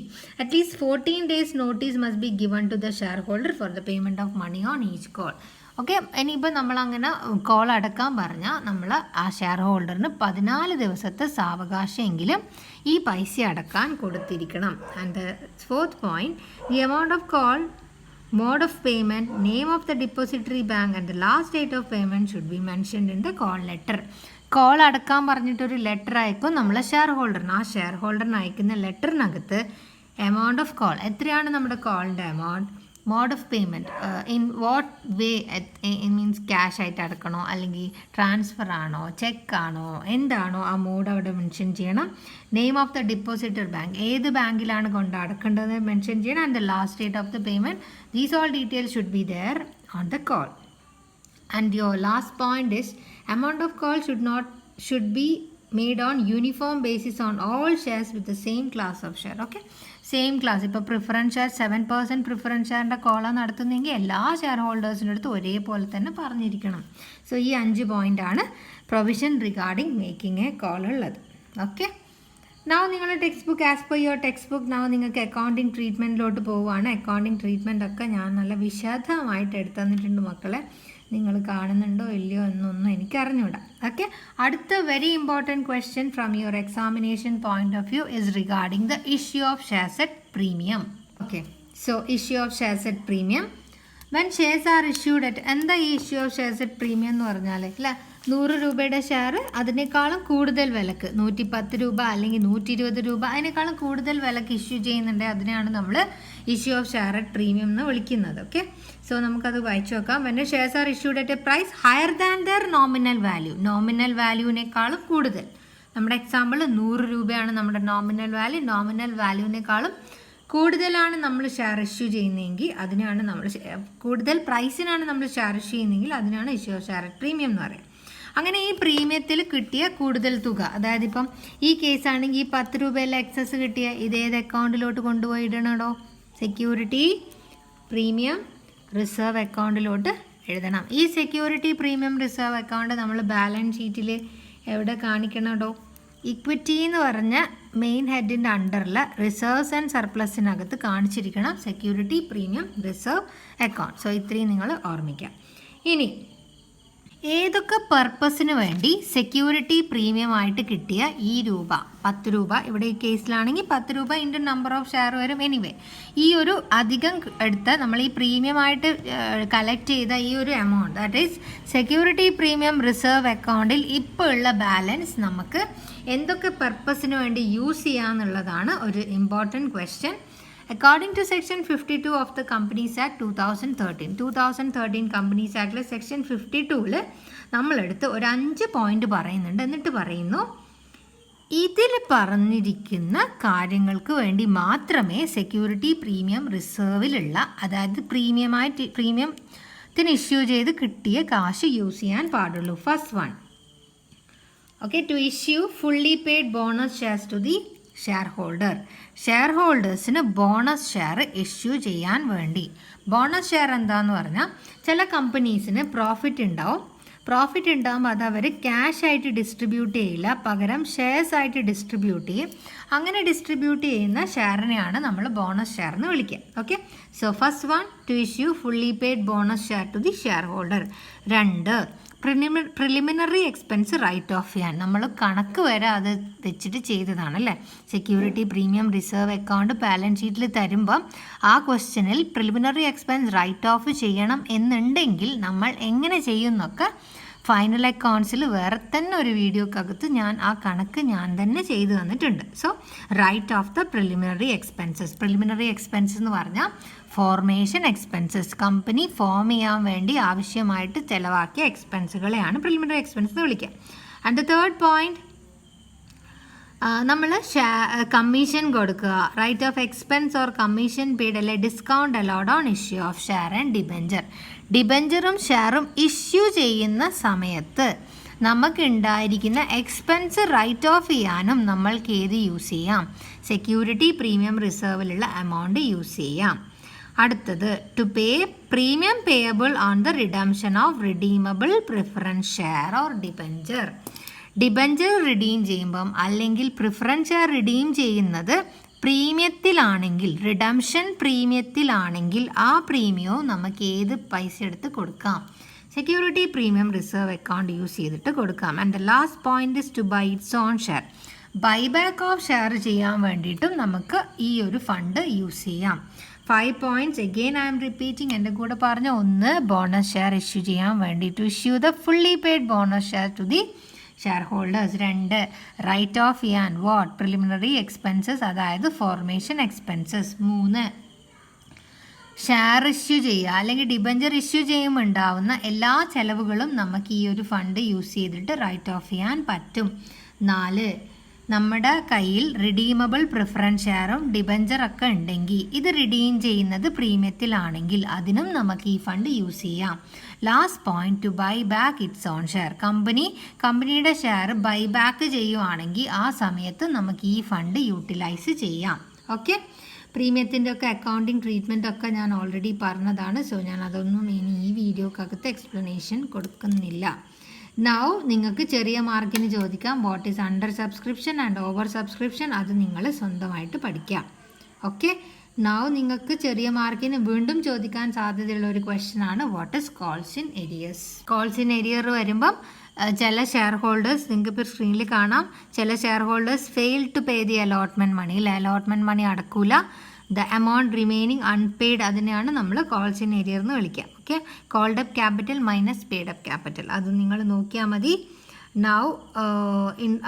Speaker 1: at least 14 days notice must be given to the share holder for the payment of money on each call. Okay, ഇനിയിപ്പോൾ നമ്മളങ്ങനെ call അടക്കാൻ പറഞ്ഞാൽ നമ്മൾ ആ ഷെയർ ഹോൾഡറിന് 14 ദിവസത്തെ സാവകാശമെങ്കിലും ഈ പൈസ അടക്കാൻ കൊടുത്തിരിക്കണം. And 4th point, the amount of call, mode of payment, name of the depository bank and the last date of payment should be mentioned in the call letter. Call അടക്കാൻ പറഞ്ഞിട്ടൊരു ലെറ്റർ അയക്കും നമ്മൾ share ഹോൾഡറിന്. ആ share ഹോൾഡറിന് അയക്കുന്ന ലെറ്ററിനകത്ത് amount of call, എത്രയാണ് നമ്മുടെ കോളിൻ്റെ amount, mode of payment in what way means cash ആയിട്ട് അടക്കണോ അല്ലെങ്കിൽ ട്രാൻസ്ഫർ ആണോ ചെക്കാണോ എന്താണോ ആ മോഡ് അവിടെ മെൻഷൻ ചെയ്യണം. Name of the depositor bank, ഏത് ബാങ്കിലാണ് കൊണ്ട് അടക്കേണ്ടത് മെൻഷൻ ചെയ്യണം. And the last date of the payment. These all details should be their own the call. And your last point is amount of call should be made on uniform basis on all shares with the same class of share. Okay, same class. ഇപ്പോൾ preference share 7% preference ഷെയറിൻ്റെ കോളാണ് നടത്തുന്നതെങ്കിൽ എല്ലാ share ഹോൾഡേഴ്സിൻ്റെ അടുത്ത് ഒരേപോലെ തന്നെ പറഞ്ഞിരിക്കണം. So ഈ 5 പോയിൻ്റാണ് provision regarding making A call ഉള്ളത്. Okay, നാവ് നിങ്ങളുടെ text book as per your text book നാവ് നിങ്ങൾക്ക് അക്കൗണ്ടിങ് ട്രീറ്റ്മെൻറ്റിലോട്ട് പോവുകയാണ്. അക്കൗണ്ടിങ് ട്രീറ്റ്മെൻ്റ് ഒക്കെ ഞാൻ നല്ല വിശദമായിട്ട് എടുത്തു തന്നിട്ടുണ്ട് മക്കളെ. നിങ്ങൾ കാണുന്നുണ്ടോ ഇല്ലയോ എന്നൊന്നും എനിക്കറിഞ്ഞൂടാ. ഓക്കെ, അടുത്ത very important question from your examination point of view is regarding the issue of shares at premium. Okay, so issue of shares at premium. When shares are issued at, എന്താ ഈ issue of shares at premium എന്ന് പറഞ്ഞാൽ അല്ലേ, 100 രൂപയുടെ share അതിനേക്കാളും കൂടുതൽ വിലക്ക് 110 രൂപ അല്ലെങ്കിൽ 120 രൂപ അതിനേക്കാളും കൂടുതൽ വിലക്ക് ഇഷ്യൂ ചെയ്യുന്നുണ്ടെങ്കിൽ അതിനെയാണ് നമ്മൾ issue of share at premium എന്ന് വിളിക്കുന്നത്. ഓക്കെ, സോ നമുക്കത് വായിച്ചു നോക്കാം. When shares are issued at a price higher than their nominal value, nominal വാല്യൂവിനേക്കാളും കൂടുതൽ. നമ്മുടെ എക്സാമ്പിൾ 100 രൂപയാണ് നമ്മുടെ നോമിനൽ വാല്യൂ, നോമിനൽ വാല്യൂവിനേക്കാളും കൂടുതലാണ് നമ്മൾ ഷെയർ ഇഷ്യൂ ചെയ്യുന്നതെങ്കിൽ അതിനാണ് നമ്മൾ കൂടുതൽ പ്രൈസിനാണ് നമ്മൾ ഷെയർ ഇഷ്യൂ ചെയ്യുന്നതെങ്കിൽ അതിനാണ് issue of share at premium എന്ന് പറയുന്നത്. അങ്ങനെ ഈ പ്രീമിയത്തിൽ കിട്ടിയ കൂടുതൽ തുക, അതായത് ഇപ്പം ഈ കേസാണെങ്കിൽ ഈ 10 രൂപയിലെ എക്സസ് കിട്ടിയ ഇതേത് അക്കൗണ്ടിലോട്ട് കൊണ്ടുപോയി ഇടണോ, സെക്യൂരിറ്റി പ്രീമിയം റിസർവ് അക്കൗണ്ടിലോട്ട് എഴുതണം. ഈ സെക്യൂരിറ്റി പ്രീമിയം റിസർവ് അക്കൗണ്ട് നമ്മൾ ബാലൻസ് ഷീറ്റിൽ എവിടെ കാണിക്കണോ, ഇക്വിറ്റി എന്ന് പറഞ്ഞ മെയിൻ ഹെഡിൻ്റെ അണ്ടറിൽ റിസർവ്സ് ആൻഡ് സർപ്ലസിനകത്ത് കാണിച്ചിരിക്കണം security premium reserve account. So ഇത്രയും നിങ്ങൾ ഓർമ്മിക്കാം. ഇനി ഏതൊക്കെ പർപ്പസിന് വേണ്ടി സെക്യൂരിറ്റി പ്രീമിയം ആയിട്ട് കിട്ടിയ ഈ രൂപ 10 രൂപ, ഇവിടെ ഈ കേസിലാണെങ്കിൽ 10 രൂപ ഇൻറ്റു നമ്പർ ഓഫ് ഷെയർ വരും. എനിവേ ഈ ഒരു അധികം എടുത്ത നമ്മൾ ഈ പ്രീമിയം ആയിട്ട് കളക്ട് ചെയ്ത ഈ ഒരു amount, that is security premium reserve അക്കൗണ്ടിൽ ഇപ്പോൾ ഉള്ള ബാലൻസ് നമുക്ക് എന്തൊക്കെ പർപ്പസിന് വേണ്ടി യൂസ് ചെയ്യാമെന്നുള്ളതാണ് ഒരു important question. According to Section 52 of the Companies Act 2013 Companies Act section 52 നമ്മളെടുത്ത് ഒരു 5 പോയിന്റ് പറയുന്നുണ്ട്. എന്നിട്ട് പറയുന്നു ഇതിൽ പറഞ്ഞിരിക്കുന്ന കാര്യങ്ങൾക്ക് വേണ്ടി മാത്രമേ സെക്യൂരിറ്റി പ്രീമിയം റിസർവിലുള്ള, അതായത് പ്രീമിയത്തിന് ഇഷ്യൂ ചെയ്ത് കിട്ടിയ കാശ് യൂസ് ചെയ്യാൻ പാടുള്ളൂ. First one, okay, to issue fully paid bonus shares to the shareholder. Share ഹോൾഡേഴ്സിന് ബോണസ് ഷെയർ ഇഷ്യൂ ചെയ്യാൻ വേണ്ടി. ബോണസ് ഷെയർ എന്താന്ന് പറഞ്ഞാൽ ചില കമ്പനീസിന് പ്രോഫിറ്റ് ഉണ്ടാവും. പ്രോഫിറ്റ് ഉണ്ടാകുമ്പോൾ അത് അവർ ക്യാഷ് ആയിട്ട് ഡിസ്ട്രിബ്യൂട്ട് ചെയ്യില്ല, പകരം ഷെയർസ് ആയിട്ട് ഡിസ്ട്രിബ്യൂട്ട് ചെയ്യും. അങ്ങനെ ഡിസ്ട്രിബ്യൂട്ട് ചെയ്യുന്ന ഷെയറിനെയാണ് നമ്മൾ ബോണസ് ഷെയർ എന്ന് വിളിക്കുക. Okay, so first one, to issue fully paid bonus share to the shareholder. 2, preliminary expense write off ചെയ്യാൻ. നമ്മൾ കണക്ക് വരെ അത് വെച്ചിട്ട് ചെയ്തതാണല്ലേ. Security premium reserve account balance ഷീറ്റിൽ തരുമ്പം ആ ക്വസ്റ്റ്യനിൽ പ്രിലിമിനറി എക്സ്പെൻസ് റൈറ്റ് ഓഫ് ചെയ്യണം എന്നുണ്ടെങ്കിൽ നമ്മൾ എങ്ങനെ ചെയ്യുന്നൊക്കെ ഫൈനൽ അക്കൗണ്ട്സിൽ വേറെ തന്നെ ഒരു വീഡിയോക്കകത്ത് ഞാൻ ആ കണക്ക് ഞാൻ തന്നെ ചെയ്തു തന്നിട്ടുണ്ട്. So write off the preliminary expenses. Preliminary expenses എന്ന് പറഞ്ഞാൽ ഫോർമേഷൻ എക്സ്പെൻസസ്, കമ്പനി ഫോം ചെയ്യാൻ വേണ്ടി ആവശ്യമായിട്ട് ചിലവാക്കിയ എക്സ്പെൻസുകളെയാണ് പ്രിലിമിനറി എക്സ്പെൻസ് എന്ന് വിളിക്കുക. ആൻഡ് ദ തേർഡ് പോയിന്റ്, നമ്മൾ കമ്മീഷൻ കൊടുക്കുക. Write off expense or commission paid അല്ലെ discount allowed on issue of share and debenture. ഡിബെഞ്ചറും ഷെയറും ഇഷ്യൂ ചെയ്യുന്ന സമയത്ത് നമുക്കുണ്ടായിരിക്കുന്ന എക്സ്പെൻസ് റൈറ്റ് ഓഫ് ചെയ്യാനും നമ്മൾക്ക് ഏത് യൂസ് ചെയ്യാം, സെക്യൂരിറ്റി പ്രീമിയം റിസർവിലുള്ള എമൗണ്ട് യൂസ് ചെയ്യാം. അടുത്തത്, to pay premium payable on the redemption of redeemable preference share or debenture. Debenture redeem ചെയ്യുമ്പം അല്ലെങ്കിൽ പ്രിഫറൻസ് ഷെയർ റിഡീം ചെയ്യുന്നത് പ്രീമിയത്തിലാണെങ്കിൽ, റിഡംഷൻ പ്രീമിയത്തിലാണെങ്കിൽ ആ പ്രീമിയവും നമുക്ക് ഏത് പൈസ എടുത്ത് കൊടുക്കാം, security premium reserve account use ചെയ്തിട്ട് കൊടുക്കാം. And the last point is to buy its own share. Buyback of share ചെയ്യാൻ വേണ്ടിയിട്ടും നമുക്ക് ഈ ഒരു ഫണ്ട് യൂസ് ചെയ്യാം. 5 points again I am repeating. എൻ്റെ കൂടെ പറഞ്ഞ 1, ബോണസ് ഷെയർ ഇഷ്യൂ ചെയ്യാൻ വേണ്ടി, to issue the fully paid bonus share to the share holders. 2, write off ചെയ്യാൻ പ്രിലിമിനറി എക്സ്പെൻസസ്, അതായത് ഫോർമേഷൻ എക്സ്പെൻസസ്. 3, ഷെയർ ഇഷ്യൂ ചെയ്യുക അല്ലെങ്കിൽ ഡിബഞ്ചർ ഇഷ്യൂ ചെയ്യുമ്പോൾ ഉണ്ടാവുന്ന എല്ലാ ചെലവുകളും നമുക്ക് ഈ ഒരു ഫണ്ട് യൂസ് ചെയ്തിട്ട് റൈറ്റ് ഓഫ് ചെയ്യാൻ പറ്റും. 4, നമ്മുടെ കയ്യിൽ റിഡീമബിൾ പ്രിഫറൻസ് ഷെയറും ഡിബഞ്ചറൊക്കെ ഉണ്ടെങ്കിൽ ഇത് റിഡീം ചെയ്യുന്നത് പ്രീമിയത്തിലാണെങ്കിൽ അതിനും നമുക്ക് ഈ ഫണ്ട് യൂസ് ചെയ്യാം. Last point, to buy back its own share. കമ്പനിയുടെ ഷെയർ ബൈ ബാക്ക് ചെയ്യുവാണെങ്കിൽ ആ സമയത്ത് നമുക്ക് ഈ ഫണ്ട് യൂട്ടിലൈസ് ചെയ്യാം. ഓക്കെ, പ്രീമിയത്തിൻ്റെ ഒക്കെ അക്കൗണ്ടിങ് ട്രീറ്റ്മെൻ്റ് ഒക്കെ ഞാൻ ഓൾറെഡി പറഞ്ഞതാണ്. സോ ഞാൻ അതൊന്നും ഇനി ഈ വീഡിയോക്കകത്ത് എക്സ്പ്ലനേഷൻ കൊടുക്കുന്നില്ല. നൗ നിങ്ങൾക്ക് ചെറിയ മാർക്കിന് ചോദിക്കാം what is under subscription and over subscription. അത് നിങ്ങൾ സ്വന്തമായിട്ട് പഠിക്കാം. ഓക്കെ, നൗ നിങ്ങൾക്ക് ചെറിയ മാർക്കിന് വീണ്ടും ചോദിക്കാൻ സാധ്യതയുള്ള ഒരു ക്വസ്റ്റ്യൻ ആണ് what is calls in arrears. Calls in arrear വരുമ്പം ചില ഷെയർ ഹോൾഡേഴ്സ്, നിങ്ങൾക്ക് ഇപ്പോൾ സ്ക്രീനിൽ കാണാം, ചില shareholders fail to pay the allotment money. അല്ലെ, അലോട്ട്മെൻറ്റ് മണി അടക്കൂല, ദ എമൗണ്ട് റിമൈനിങ് അൺപെയ്ഡ്, അതിനെയാണ് നമ്മൾ കോൾസ് ഇൻ ഏരിയർ എന്ന് വിളിക്കുക. Okay, called up capital minus paid up capital, അത് നിങ്ങൾ നോക്കിയാൽ മതി. നൗ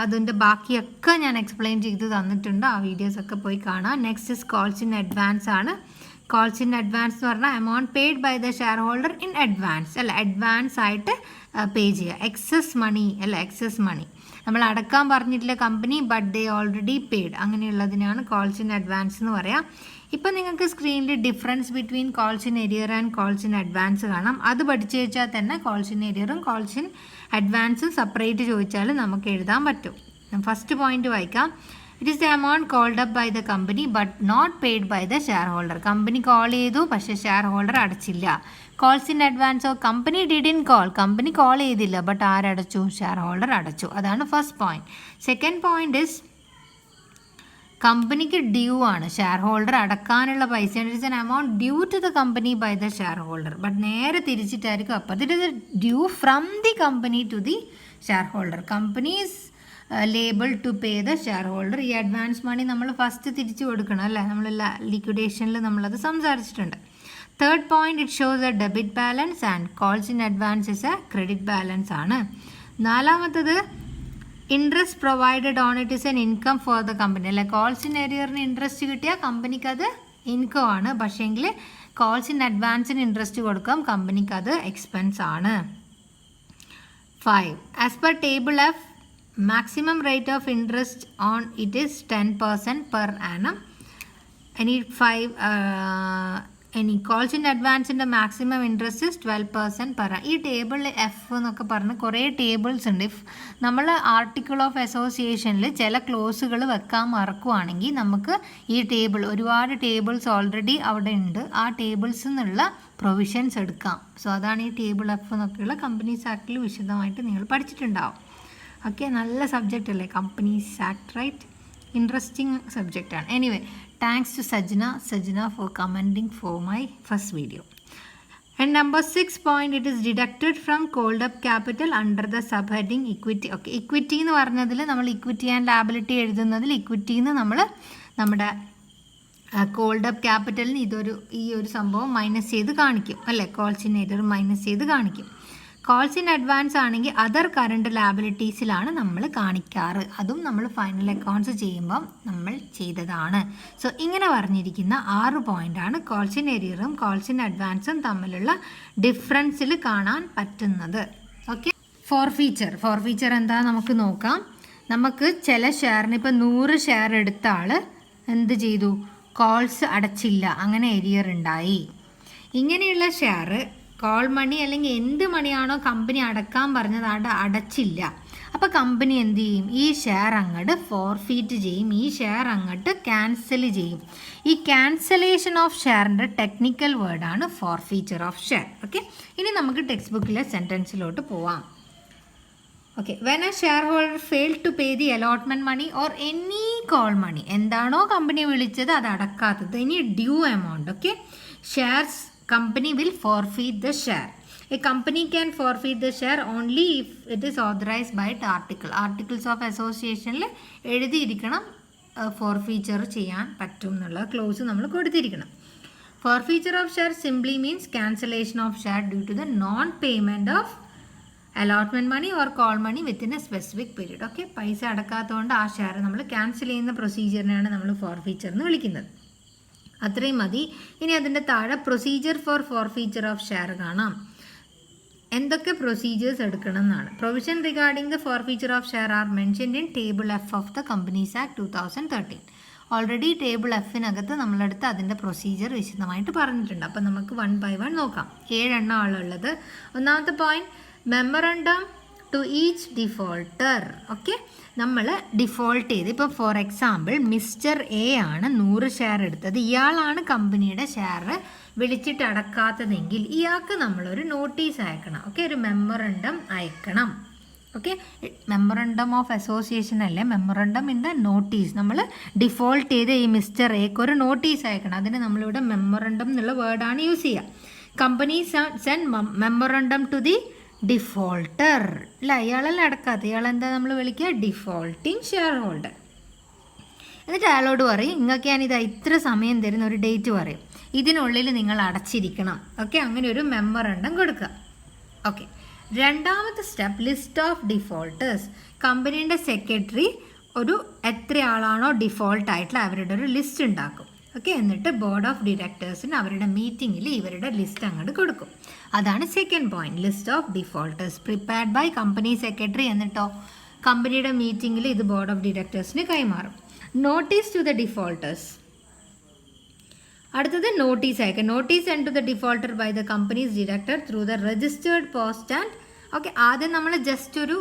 Speaker 1: അതിൻ്റെ ബാക്കിയൊക്കെ ഞാൻ എക്സ്പ്ലെയിൻ ചെയ്ത് തന്നിട്ടുണ്ട്, ആ വീഡിയോസൊക്കെ പോയി കാണാം. Next is calls in advance ആണ്. കോൾസ് ഇൻ അഡ്വാൻസ് എന്ന് പറഞ്ഞാൽ amount paid by the share holder in advance. അല്ല, അഡ്വാൻസ് ആയിട്ട് പേ ചെയ്യുക. എക്സസ് മണി അല്ല, എക്സസ് മണി നമ്മൾ അടക്കാൻ പറഞ്ഞിട്ടില്ല company, but they already paid, അങ്ങനെയുള്ളതിനാണ് കോൾസ് ഇൻ അഡ്വാൻസ് എന്ന് പറയാം. ഇപ്പം നിങ്ങൾക്ക് സ്ക്രീനിൽ difference between calls in arrear and calls in advance കാണാം. അത് പഠിച്ചു വെച്ചാൽ തന്നെ കോൾസ് ഇൻ ഏരിയറും കോൾസ് ഇൻ അഡ്വാൻസും സെപ്പറേറ്റ് ചോദിച്ചാൽ നമുക്ക് എഴുതാൻ പറ്റും. ഫസ്റ്റ് പോയിന്റ് വായിക്കാം. It is the amount called up by the company but not paid by the share holder. Company call ചെയ്തു, പക്ഷേ ഷെയർ ഹോൾഡർ അടച്ചില്ല. കോൾസ് ഇൻ അഡ്വാൻസോ, company didn't call, company call ചെയ്തില്ല, ബട്ട് ആരടച്ചു? ഷെയർ ഹോൾഡർ അടച്ചു. അതാണ് first point. Second point is കമ്പനിക്ക് due ആണ്, ഷെയർ ഹോൾഡർ അടക്കാനുള്ള പൈസ. It is an amount due to the company by the share holder, but നേരെ തിരിച്ചിട്ടായിരിക്കും. അപ്പോൾ it is due from the company to the shareholder. Company is liable to pay the share holder. ഈ advance money നമ്മൾ first തിരിച്ചു കൊടുക്കണം അല്ലേ, നമ്മൾ ലിക്വിഡേഷനിൽ നമ്മളത് സംസാരിച്ചിട്ടുണ്ട്. Third point, it shows A debit balance and calls in advance is A credit balance ആണ്. നാലാമത്തത് interest provided on it is N income for the company. അല്ലെ, കോൾസ് ഇൻ ഏരിയറിന് ഇൻട്രസ്റ്റ് കിട്ടിയാൽ കമ്പനിക്ക് അത് ഇൻകം ആണ്, പക്ഷേങ്കിൽ കോൾസ് ഇൻ അഡ്വാൻസിന് ഇൻട്രസ്റ്റ് കൊടുക്കാം, കമ്പനിക്ക് അത് എക്സ്പെൻസ് ആണ്. 5, as per table F maximum rate of interest on it is 10% per annum. Any calls in advance in the maximum interest is 12% per annum. ഈ ടേബിൾ എഫ് എന്നൊക്കെ പറഞ്ഞ് കുറേ ടേബിൾസ് ഉണ്ട്. നമ്മൾ ആർട്ടിക്കിൾ ഓഫ് അസോസിയേഷനിൽ ചില ക്ലോസുകൾ വെക്കാൻ മറക്കുവാണെങ്കിൽ നമുക്ക് ഈ ടേബിൾ, ഒരുപാട് ടേബിൾസ് ഓൾറെഡി അവിടെ ഉണ്ട്, ആ ടേബിൾസിൽ നിന്നുള്ള പ്രൊവിഷൻസ് എടുക്കാം. സോ അതാണ് ഈ ടേബിൾ എഫ് എന്നൊക്കെയുള്ള കമ്പനീസ് ആക്ടിൽ വിശദമായിട്ട് നിങ്ങൾ പഠിച്ചിട്ടുണ്ടാവും. ഓക്കെ, നല്ല സബ്ജക്റ്റ് അല്ലേ കമ്പനീസ് ആക്ട്, റൈറ്റ്? ഇൻട്രസ്റ്റിംഗ് സബ്ജക്റ്റാണ്. Anyway, thanks to Sajna for commenting for my first video. And number 6 point, it is deducted from called up capital under the sub heading equity. Okay, equity എന്ന് പറഞ്ഞതിൽ നമ്മൾ equity and liability എഴുതുന്നതിൽ ഇക്വിറ്റിന്ന് നമ്മൾ നമ്മുടെ called up ക്യാപിറ്റലിന് ഈ ഒരു സംഭവം minus ചെയ്ത് കാണിക്കും അല്ലേ, കോൾസ് ഇൻ ഏരിയർ മൈനസ് ചെയ്ത് കാണിക്കും. കോൾസ് ഇൻ അഡ്വാൻസ് ആണെങ്കിൽ അതർ കറണ്ട് ലാബിലിറ്റീസിലാണ് നമ്മൾ കാണിക്കാറ്, അതും നമ്മൾ ഫൈനൽ അക്കൗണ്ട്സ് ചെയ്യുമ്പം നമ്മൾ ചെയ്തതാണ്. സോ ഇങ്ങനെ പറഞ്ഞിരിക്കുന്ന 6 പോയിൻ്റാണ് കോൾസ് ഇൻ ഏരിയറും കോൾസ് ഇൻ അഡ്വാൻസും തമ്മിലുള്ള ഡിഫറൻസിൽ കാണാൻ പറ്റുന്നത്. ഓക്കെ, ഫോർഫീച്ചർ എന്താ നമുക്ക് നോക്കാം. നമുക്ക് ചില ഷെയറിന് ഇപ്പോൾ 100 ഷെയർ എടുത്ത ആൾ എന്ത് ചെയ്തു? കോൾസ് അടച്ചില്ല, അങ്ങനെ ഏരിയർ ഉണ്ടായി. ഇങ്ങനെയുള്ള ഷെയർ കോൾ മണി അല്ലെങ്കിൽ എന്ത് മണിയാണോ കമ്പനി അടക്കാൻ പറഞ്ഞത് അത് അടച്ചില്ല. അപ്പോൾ കമ്പനി എന്ത് ചെയ്യും? ഈ ഷെയർ അങ്ങോട്ട് ഫോർഫീറ്റ് ചെയ്യും, ഈ ഷെയർ അങ്ങോട്ട് ക്യാൻസൽ ചെയ്യും. ഈ ക്യാൻസലേഷൻ ഓഫ് ഷെയറിൻ്റെ ടെക്നിക്കൽ വേർഡാണ് ഫോർഫീച്ചർ ഓഫ് ഷെയർ. ഓക്കെ, ഇനി നമുക്ക് ടെക്സ്റ്റ് ബുക്കിലെ സെൻറ്റൻസിലോട്ട് പോവാം. Okay, when a shareholder fail to pay the allotment money or any call money, എന്താണോ കമ്പനി വിളിച്ചത് അത് അടക്കാത്തത്, ഇനി due amount. Okay, shares company will forfeit the share. A company can forfeit the share only if it is authorized by articles of association ൽ എഴുതിയിരിക്കണം forfeiture ചെയ്യാൻ പറ്റും എന്നുള്ള ക്ലോസ് നമ്മൾ കൊടുത്തിരിക്കണം. Forfeiture of share simply means cancellation of share due to the non payment of allotment money or call money within a specific period. Okay, പൈസ അടക്കാത്തതുകൊണ്ട് ആ share നമ്മൾ ക്യാൻസൽ ചെയ്യുന്ന പ്രൊസീജിയറിനെയാണ് നമ്മൾ ഫോർഫീച്ചർ എന്ന് വിളിക്കുന്നത്. അത്രയും മതി. ഇനി അതിൻ്റെ താഴെ procedure for forfeiture of share കാണാം. എന്തൊക്കെ പ്രൊസീജിയേഴ്സ് എടുക്കണം എന്നാണ്. Provision regarding the forfeiture of share are mentioned in table F of the companies act 2013. Already table എഫിനകത്ത് നമ്മളെടുത്ത് അതിൻ്റെ പ്രൊസീജിയർ വിശദമായിട്ട് പറഞ്ഞിട്ടുണ്ട്. അപ്പം നമുക്ക് 1 by 1 നോക്കാം. 7 എണ്ണം ആളുള്ളത്. ഒന്നാമത്തെ point, memorandum to each defaulter. Okay, നമ്മൾ ഡിഫോൾട്ട് ചെയ്ത്, ഇപ്പോൾ ഫോർ എക്സാമ്പിൾ മിസ്റ്റർ എ ആണ് 100 ഷെയർ എടുത്തത്. ഇയാളാണ് കമ്പനിയുടെ ഷെയർ വിളിച്ചിട്ട് അടക്കാത്തതെങ്കിൽ ഇയാൾക്ക് നമ്മളൊരു നോട്ടീസ് അയക്കണം. ഓക്കെ, ഒരു മെമ്മറണ്ടം അയക്കണം. ഓക്കെ, മെമ്മറണ്ടം ഓഫ് അസോസിയേഷൻ അല്ലേ, മെമ്മറണ്ടം ഇൻ ദ നോട്ടീസ്. നമ്മൾ ഡിഫോൾട്ട് ചെയ്ത് ഈ മിസ്റ്റർ എക്ക് ഒരു നോട്ടീസ് അയക്കണം. അതിന് നമ്മളിവിടെ മെമ്മറണ്ടം എന്നുള്ള വേർഡാണ് യൂസ് ചെയ്യുക. Company send memorandum to the defaulter. അല്ല, ഇയാളെല്ലാം അടക്കാത്ത, ഇയാളെന്താ നമ്മൾ വിളിക്കുക, ഡിഫോൾട്ടിങ് ഷെയർ ഹോൾഡർ. എന്നിട്ട് അയാളോട് പറയും, നിങ്ങൾക്ക് ഞാനിത് ഇത്ര സമയം തരുന്ന ഒരു ഡേറ്റ് പറയും, ഇതിനുള്ളിൽ നിങ്ങൾ അടച്ചിരിക്കണം. ഓക്കെ, അങ്ങനെ ഒരു മെമ്മറണ്ടം കൊടുക്കുക. ഓക്കെ, രണ്ടാമത്തെ സ്റ്റെപ്പ്, ലിസ്റ്റ് ഓഫ് ഡിഫോൾട്ടേഴ്സ്. കമ്പനീൻ്റെ സെക്രട്ടറി ഒരു എത്ര ആളാണോ ഡിഫോൾട്ട് ആയിട്ടുള്ള അവരുടെ ഒരു ലിസ്റ്റ് ഉണ്ടാക്കും. ഓക്കെ, എന്നിട്ട് ബോർഡ് ഓഫ് ഡയറക്ടേഴ്സിന് അവരുടെ മീറ്റിങ്ങിൽ ഇവരുടെ ലിസ്റ്റ് അങ്ങോട്ട് കൊടുക്കും. അതാണ് second point, list of defaulters prepared by company secretary. എന്നിട്ടോ കമ്പനിയുടെ മീറ്റിങ്ങിൽ ഇത് ബോർഡ് ഓഫ് ഡയറക്ടേഴ്സിന് കൈമാറും. Notice to the defaulters. അടുത്തത് നോട്ടീസ് അയക്കുക. Notice send to the defaulter by the companies director through the registered post and. Okay, ആദ്യം നമ്മൾ ജസ്റ്റ് ഒരു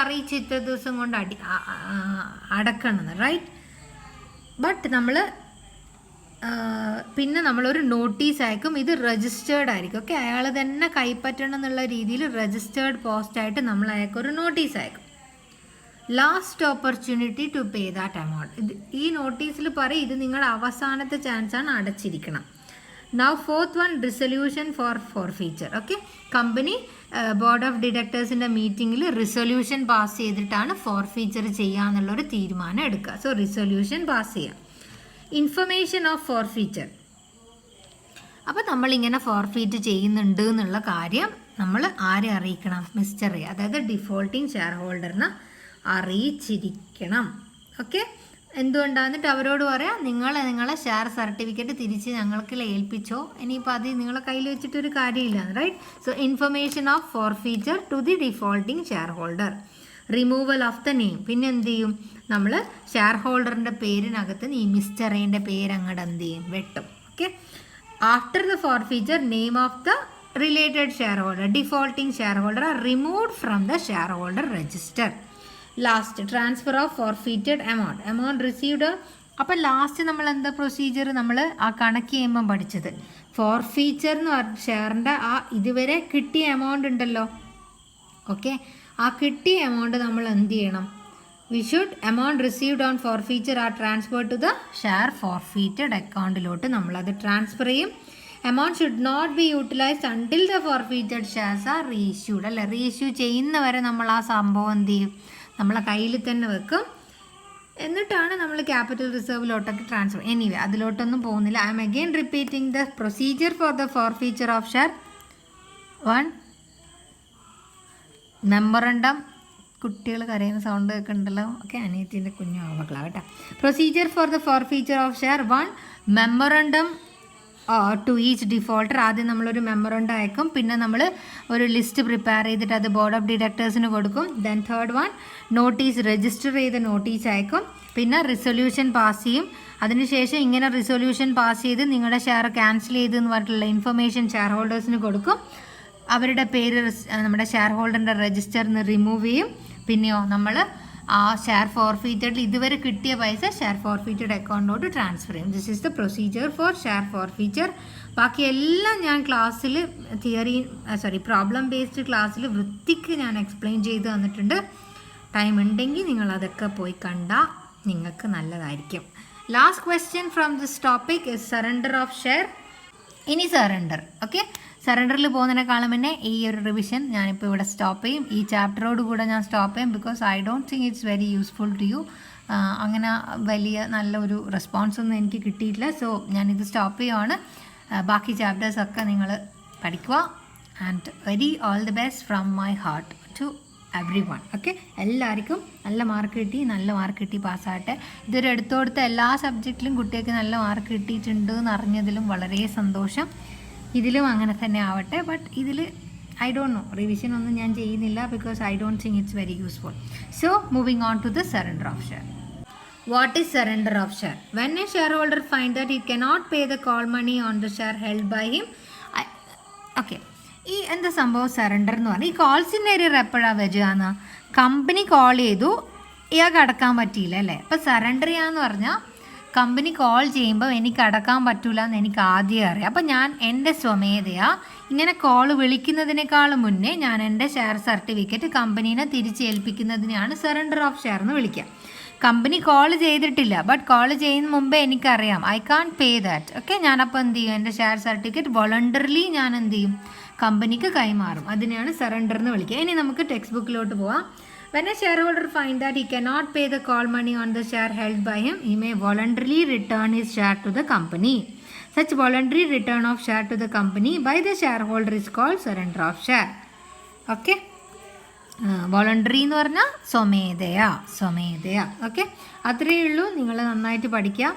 Speaker 1: അറിയിച്ച് ഇത്ര ദിവസം കൊണ്ട് അടക്കണം, റൈറ്റ്. ബട്ട് നമ്മൾ പിന്നെ നമ്മളൊരു നോട്ടീസ് അയക്കും. ഇത് രജിസ്റ്റേർഡ് ആയിരിക്കും. ഓക്കെ, അയാൾ തന്നെ കൈപ്പറ്റണം എന്നുള്ള രീതിയിൽ രജിസ്റ്റേർഡ് പോസ്റ്റായിട്ട് നമ്മൾ അയക്കൊരു നോട്ടീസ് അയക്കും. Last opportunity to pay that amount. ഈ നോട്ടീസിൽ പറയും ഇത് നിങ്ങളുടെ അവസാനത്തെ ചാൻസാണ്, അടച്ചിരിക്കണം. Now fourth one, resolution for forfeiture. Okay, company board of ഡയറക്ടേഴ്സിൻ്റെ മീറ്റിങ്ങിൽ റിസൊല്യൂഷൻ പാസ് ചെയ്തിട്ടാണ് ഫോർഫീച്ചർ ചെയ്യാന്നുള്ളൊരു തീരുമാനം എടുക്കുക. സോ റിസൊല്യൂഷൻ പാസ് ചെയ്യാം. Information of forfeiture. അപ്പോൾ നമ്മളിങ്ങനെ ഫോർഫീറ്റ് ചെയ്യുന്നുണ്ട് എന്നുള്ള കാര്യം നമ്മൾ ആരെ അറിയിക്കണം, മിസ്റ്റർ എ, അതായത് ഡിഫോൾട്ടിങ് ഷെയർ ഹോൾഡറിനെ അറിയിച്ചിരിക്കണം. ഓക്കെ, എന്തുകൊണ്ടാന്നിട്ട് അവരോട് പറയാം, നിങ്ങളെ ഷെയർ സർട്ടിഫിക്കറ്റ് തിരിച്ച് ഞങ്ങൾക്ക് ഏൽപ്പിച്ചോ, ഇനിയിപ്പോൾ അത് നിങ്ങളെ കയ്യിൽ വെച്ചിട്ടൊരു കാര്യമില്ല, right. So information of forfeiture to the defaulting share holder. Removal of the name. പിന്നെ എന്ത് ചെയ്യും, നമ്മൾ ഷെയർ ഹോൾഡറിൻ്റെ പേരിനകത്ത് ഈ മിസ്റ്റർ എയുടെ പേര് അങ്ങോട്ട് എന്ത് ചെയ്യും, വെട്ടും. Okay, after the forfeiture name of the related share holder, defaulting share holder are removed from the share holder register. Last, transfer of forfeited amount received. അപ്പോൾ ലാസ്റ്റ് നമ്മൾ എന്താ പ്രൊസീജിയർ, നമ്മൾ ആ കണക്ക് ചെയ്യുമ്പം പഠിച്ചത് ഫോർഫീച്ചർ എന്ന് പറഞ്ഞ ഷെയറിൻ്റെ ആ ഇതുവരെ കിട്ടിയ എമൗണ്ട് ഉണ്ടല്ലോ. ഓക്കെ, ആ കിട്ടിയ എമൗണ്ട് നമ്മൾ എന്ത് ചെയ്യണം, we should amount received on forfeiture are transfer to the share forfeited അക്കൗണ്ടിലോട്ട് നമ്മളത് ട്രാൻസ്ഫർ ചെയ്യും. Amount should not be utilised until the forfeited shares are reissued. അല്ല, റീഇഷ്യൂ ചെയ്യുന്നവരെ നമ്മൾ ആ സംഭവം എന്ത് ചെയ്യും, നമ്മളെ കയ്യിൽ തന്നെ വെക്കും. എന്നിട്ടാണ് നമ്മൾ ക്യാപിറ്റൽ റിസർവിലോട്ടൊക്കെ ട്രാൻസ്ഫർ. എനിവേ അതിലോട്ടൊന്നും പോകുന്നില്ല. I'm again repeating the procedure for the forfeiture of share. 1, memorandum. കുട്ടികൾ കരയുന്ന സൗണ്ട് കേൾക്കുന്നുണ്ടല്ലോ. ഓക്കെ, അനിയത്തിൻ്റെ കുഞ്ഞു ആവക്കളാ കേട്ടോ. Procedure for the forfeiture of share. 1, memorandum to each defaulter. ആദ്യം നമ്മളൊരു മെമ്മറണ്ടം അയക്കും. പിന്നെ നമ്മൾ ഒരു ലിസ്റ്റ് പ്രിപ്പയർ ചെയ്തിട്ട് അത് ബോർഡ് ഓഫ് ഡയറക്ടേഴ്സിന് കൊടുക്കും. Then third one, notice register ചെയ്ത് നോട്ടീസ് അയക്കും. പിന്നെ റിസൊല്യൂഷൻ പാസ് ചെയ്യും. അതിനുശേഷം ഇങ്ങനെ റിസൊല്യൂഷൻ പാസ് ചെയ്ത് നിങ്ങളുടെ ഷെയർ ക്യാൻസൽ ചെയ്ത് എന്ന് പറഞ്ഞിട്ടുള്ള ഇൻഫർമേഷൻ ഷെയർ ഹോൾഡേഴ്സിന് കൊടുക്കും. അവരുടെ പേര് നമ്മുടെ ഷെയർ ഹോൾഡറിൻ്റെ രജിസ്റ്ററിൽ നിന്ന് റിമൂവ് ചെയ്യും. പിന്നെയോ നമ്മൾ ആ ഷെയർ ഫോർഫീറ്റഡിൽ ഇതുവരെ കിട്ടിയ പൈസ ഷെയർ ഫോർഫീറ്റഡ് അക്കൗണ്ടിലോട്ട് ട്രാൻസ്ഫർ ചെയ്യും. This is the procedure four share forfeiture. ബാക്കി എല്ലാം ഞാൻ ക്ലാസ്സിൽ പ്രോബ്ലം ബേസ്ഡ് ക്ലാസ്സിൽ വൃത്തിക്ക് ഞാൻ എക്സ്പ്ലെയിൻ ചെയ്ത് തന്നിട്ടുണ്ട്. ടൈം ഉണ്ടെങ്കിൽ നിങ്ങൾ അതൊക്കെ പോയി കണ്ടാൽ നിങ്ങൾക്ക് നല്ലതായിരിക്കും. Last question from this topic is surrender of share. ഇനി സറണ്ടർ. ഓക്കെ, സറണ്ടറിൽ പോകുന്നതിനേക്കാളും മുന്നേ ഈ ഒരു റിവിഷൻ ഞാനിപ്പോൾ ഇവിടെ സ്റ്റോപ്പ് ചെയ്യും. ഈ ചാപ്റ്ററോട് കൂടെ ഞാൻ സ്റ്റോപ്പ് ചെയ്യും. Because I don't think it's very useful to you. അങ്ങനെ വലിയ നല്ലൊരു റെസ്പോൺസൊന്നും എനിക്ക് കിട്ടിയിട്ടില്ല. സോ ഞാനിത് സ്റ്റോപ്പ് ചെയ്യുവാണ്. ബാക്കി ചാപ്റ്റേഴ്സൊക്കെ നിങ്ങൾ പഠിക്കുക. And very all the best from my heart to every one. Okay, എല്ലാവർക്കും നല്ല മാർക്ക് കിട്ടി പാസ്സാകട്ടെ. ഇതൊരു എടുത്തോടുത്ത എല്ലാ സബ്ജക്റ്റിലും കുട്ടികൾക്ക് നല്ല മാർക്ക് കിട്ടിയിട്ടുണ്ട് എന്ന് അറിഞ്ഞതിലും വളരെ സന്തോഷം. ഇതിലും അങ്ങനെ തന്നെ ആവട്ടെ. ബട്ട് ഇതിൽ ഐ ഡോണ്ട് നോ, റിവിഷൻ ഒന്നും ഞാൻ ചെയ്യുന്നില്ല because I don't think it's very useful. So moving on to the surrender of share. What is surrender of share? When a shareholder finds that he cannot pay the call money on the share held by him, okay, ഈ എന്താ സംഭവം surrender എന്ന് പറഞ്ഞാൽ ഈ കോൾസിൻ്റെ area എപ്പോഴാണ് വരികയെന്ന്, company call ചെയ്തു, ഇയാൾക്ക് അടക്കാൻ പറ്റിയില്ല അല്ലേ. അപ്പോൾ സറണ്ടർ ചെയ്യാന്ന് പറഞ്ഞാൽ കമ്പനി കോൾ ചെയ്യുമ്പോൾ എനിക്ക് അടക്കാൻ പറ്റില്ല എന്ന് എനിക്ക് ആദ്യം അറിയാം. അപ്പോൾ ഞാൻ എൻ്റെ സ്വമേധയാ ഇങ്ങനെ കോൾ വിളിക്കുന്നതിനേക്കാളും മുന്നേ ഞാൻ എൻ്റെ ഷെയർ സർട്ടിഫിക്കറ്റ് കമ്പനീനെ തിരിച്ചേൽപ്പിക്കുന്നതിനെയാണ് സറണ്ടർ ഓഫ് ഷെയർ എന്ന് വിളിക്കുക. കമ്പനി കോൾ ചെയ്തിട്ടില്ല, ബട്ട് കോൾ ചെയ്യുന്ന മുമ്പേ എനിക്കറിയാം I can pay that. Okay, ഞാനപ്പോൾ എന്ത് ചെയ്യും, എൻ്റെ ഷെയർ സർട്ടിഫിക്കറ്റ് വോളണ്ടറിലി ഞാൻ എന്ത് ചെയ്യും, കമ്പനിക്ക് കൈമാറും. അതിനെയാണ് സറണ്ടർ എന്ന് വിളിക്കുക. ഇനി നമുക്ക് ടെക്സ്റ്റ് ബുക്കിലോട്ട് പോവാം. When a shareholder finds that he cannot pay the call money on the share held by him, he may voluntarily return his share to the company. Such voluntary return of share to the company by the shareholder is called surrender of share. Okay. Voluntary എന്ന് പറഞ്ഞാൽ സ്വമേധയാ. Okay, അത്രയേ ഉള്ളൂ. നിങ്ങൾ നന്നായിട്ട് പഠിക്കുക.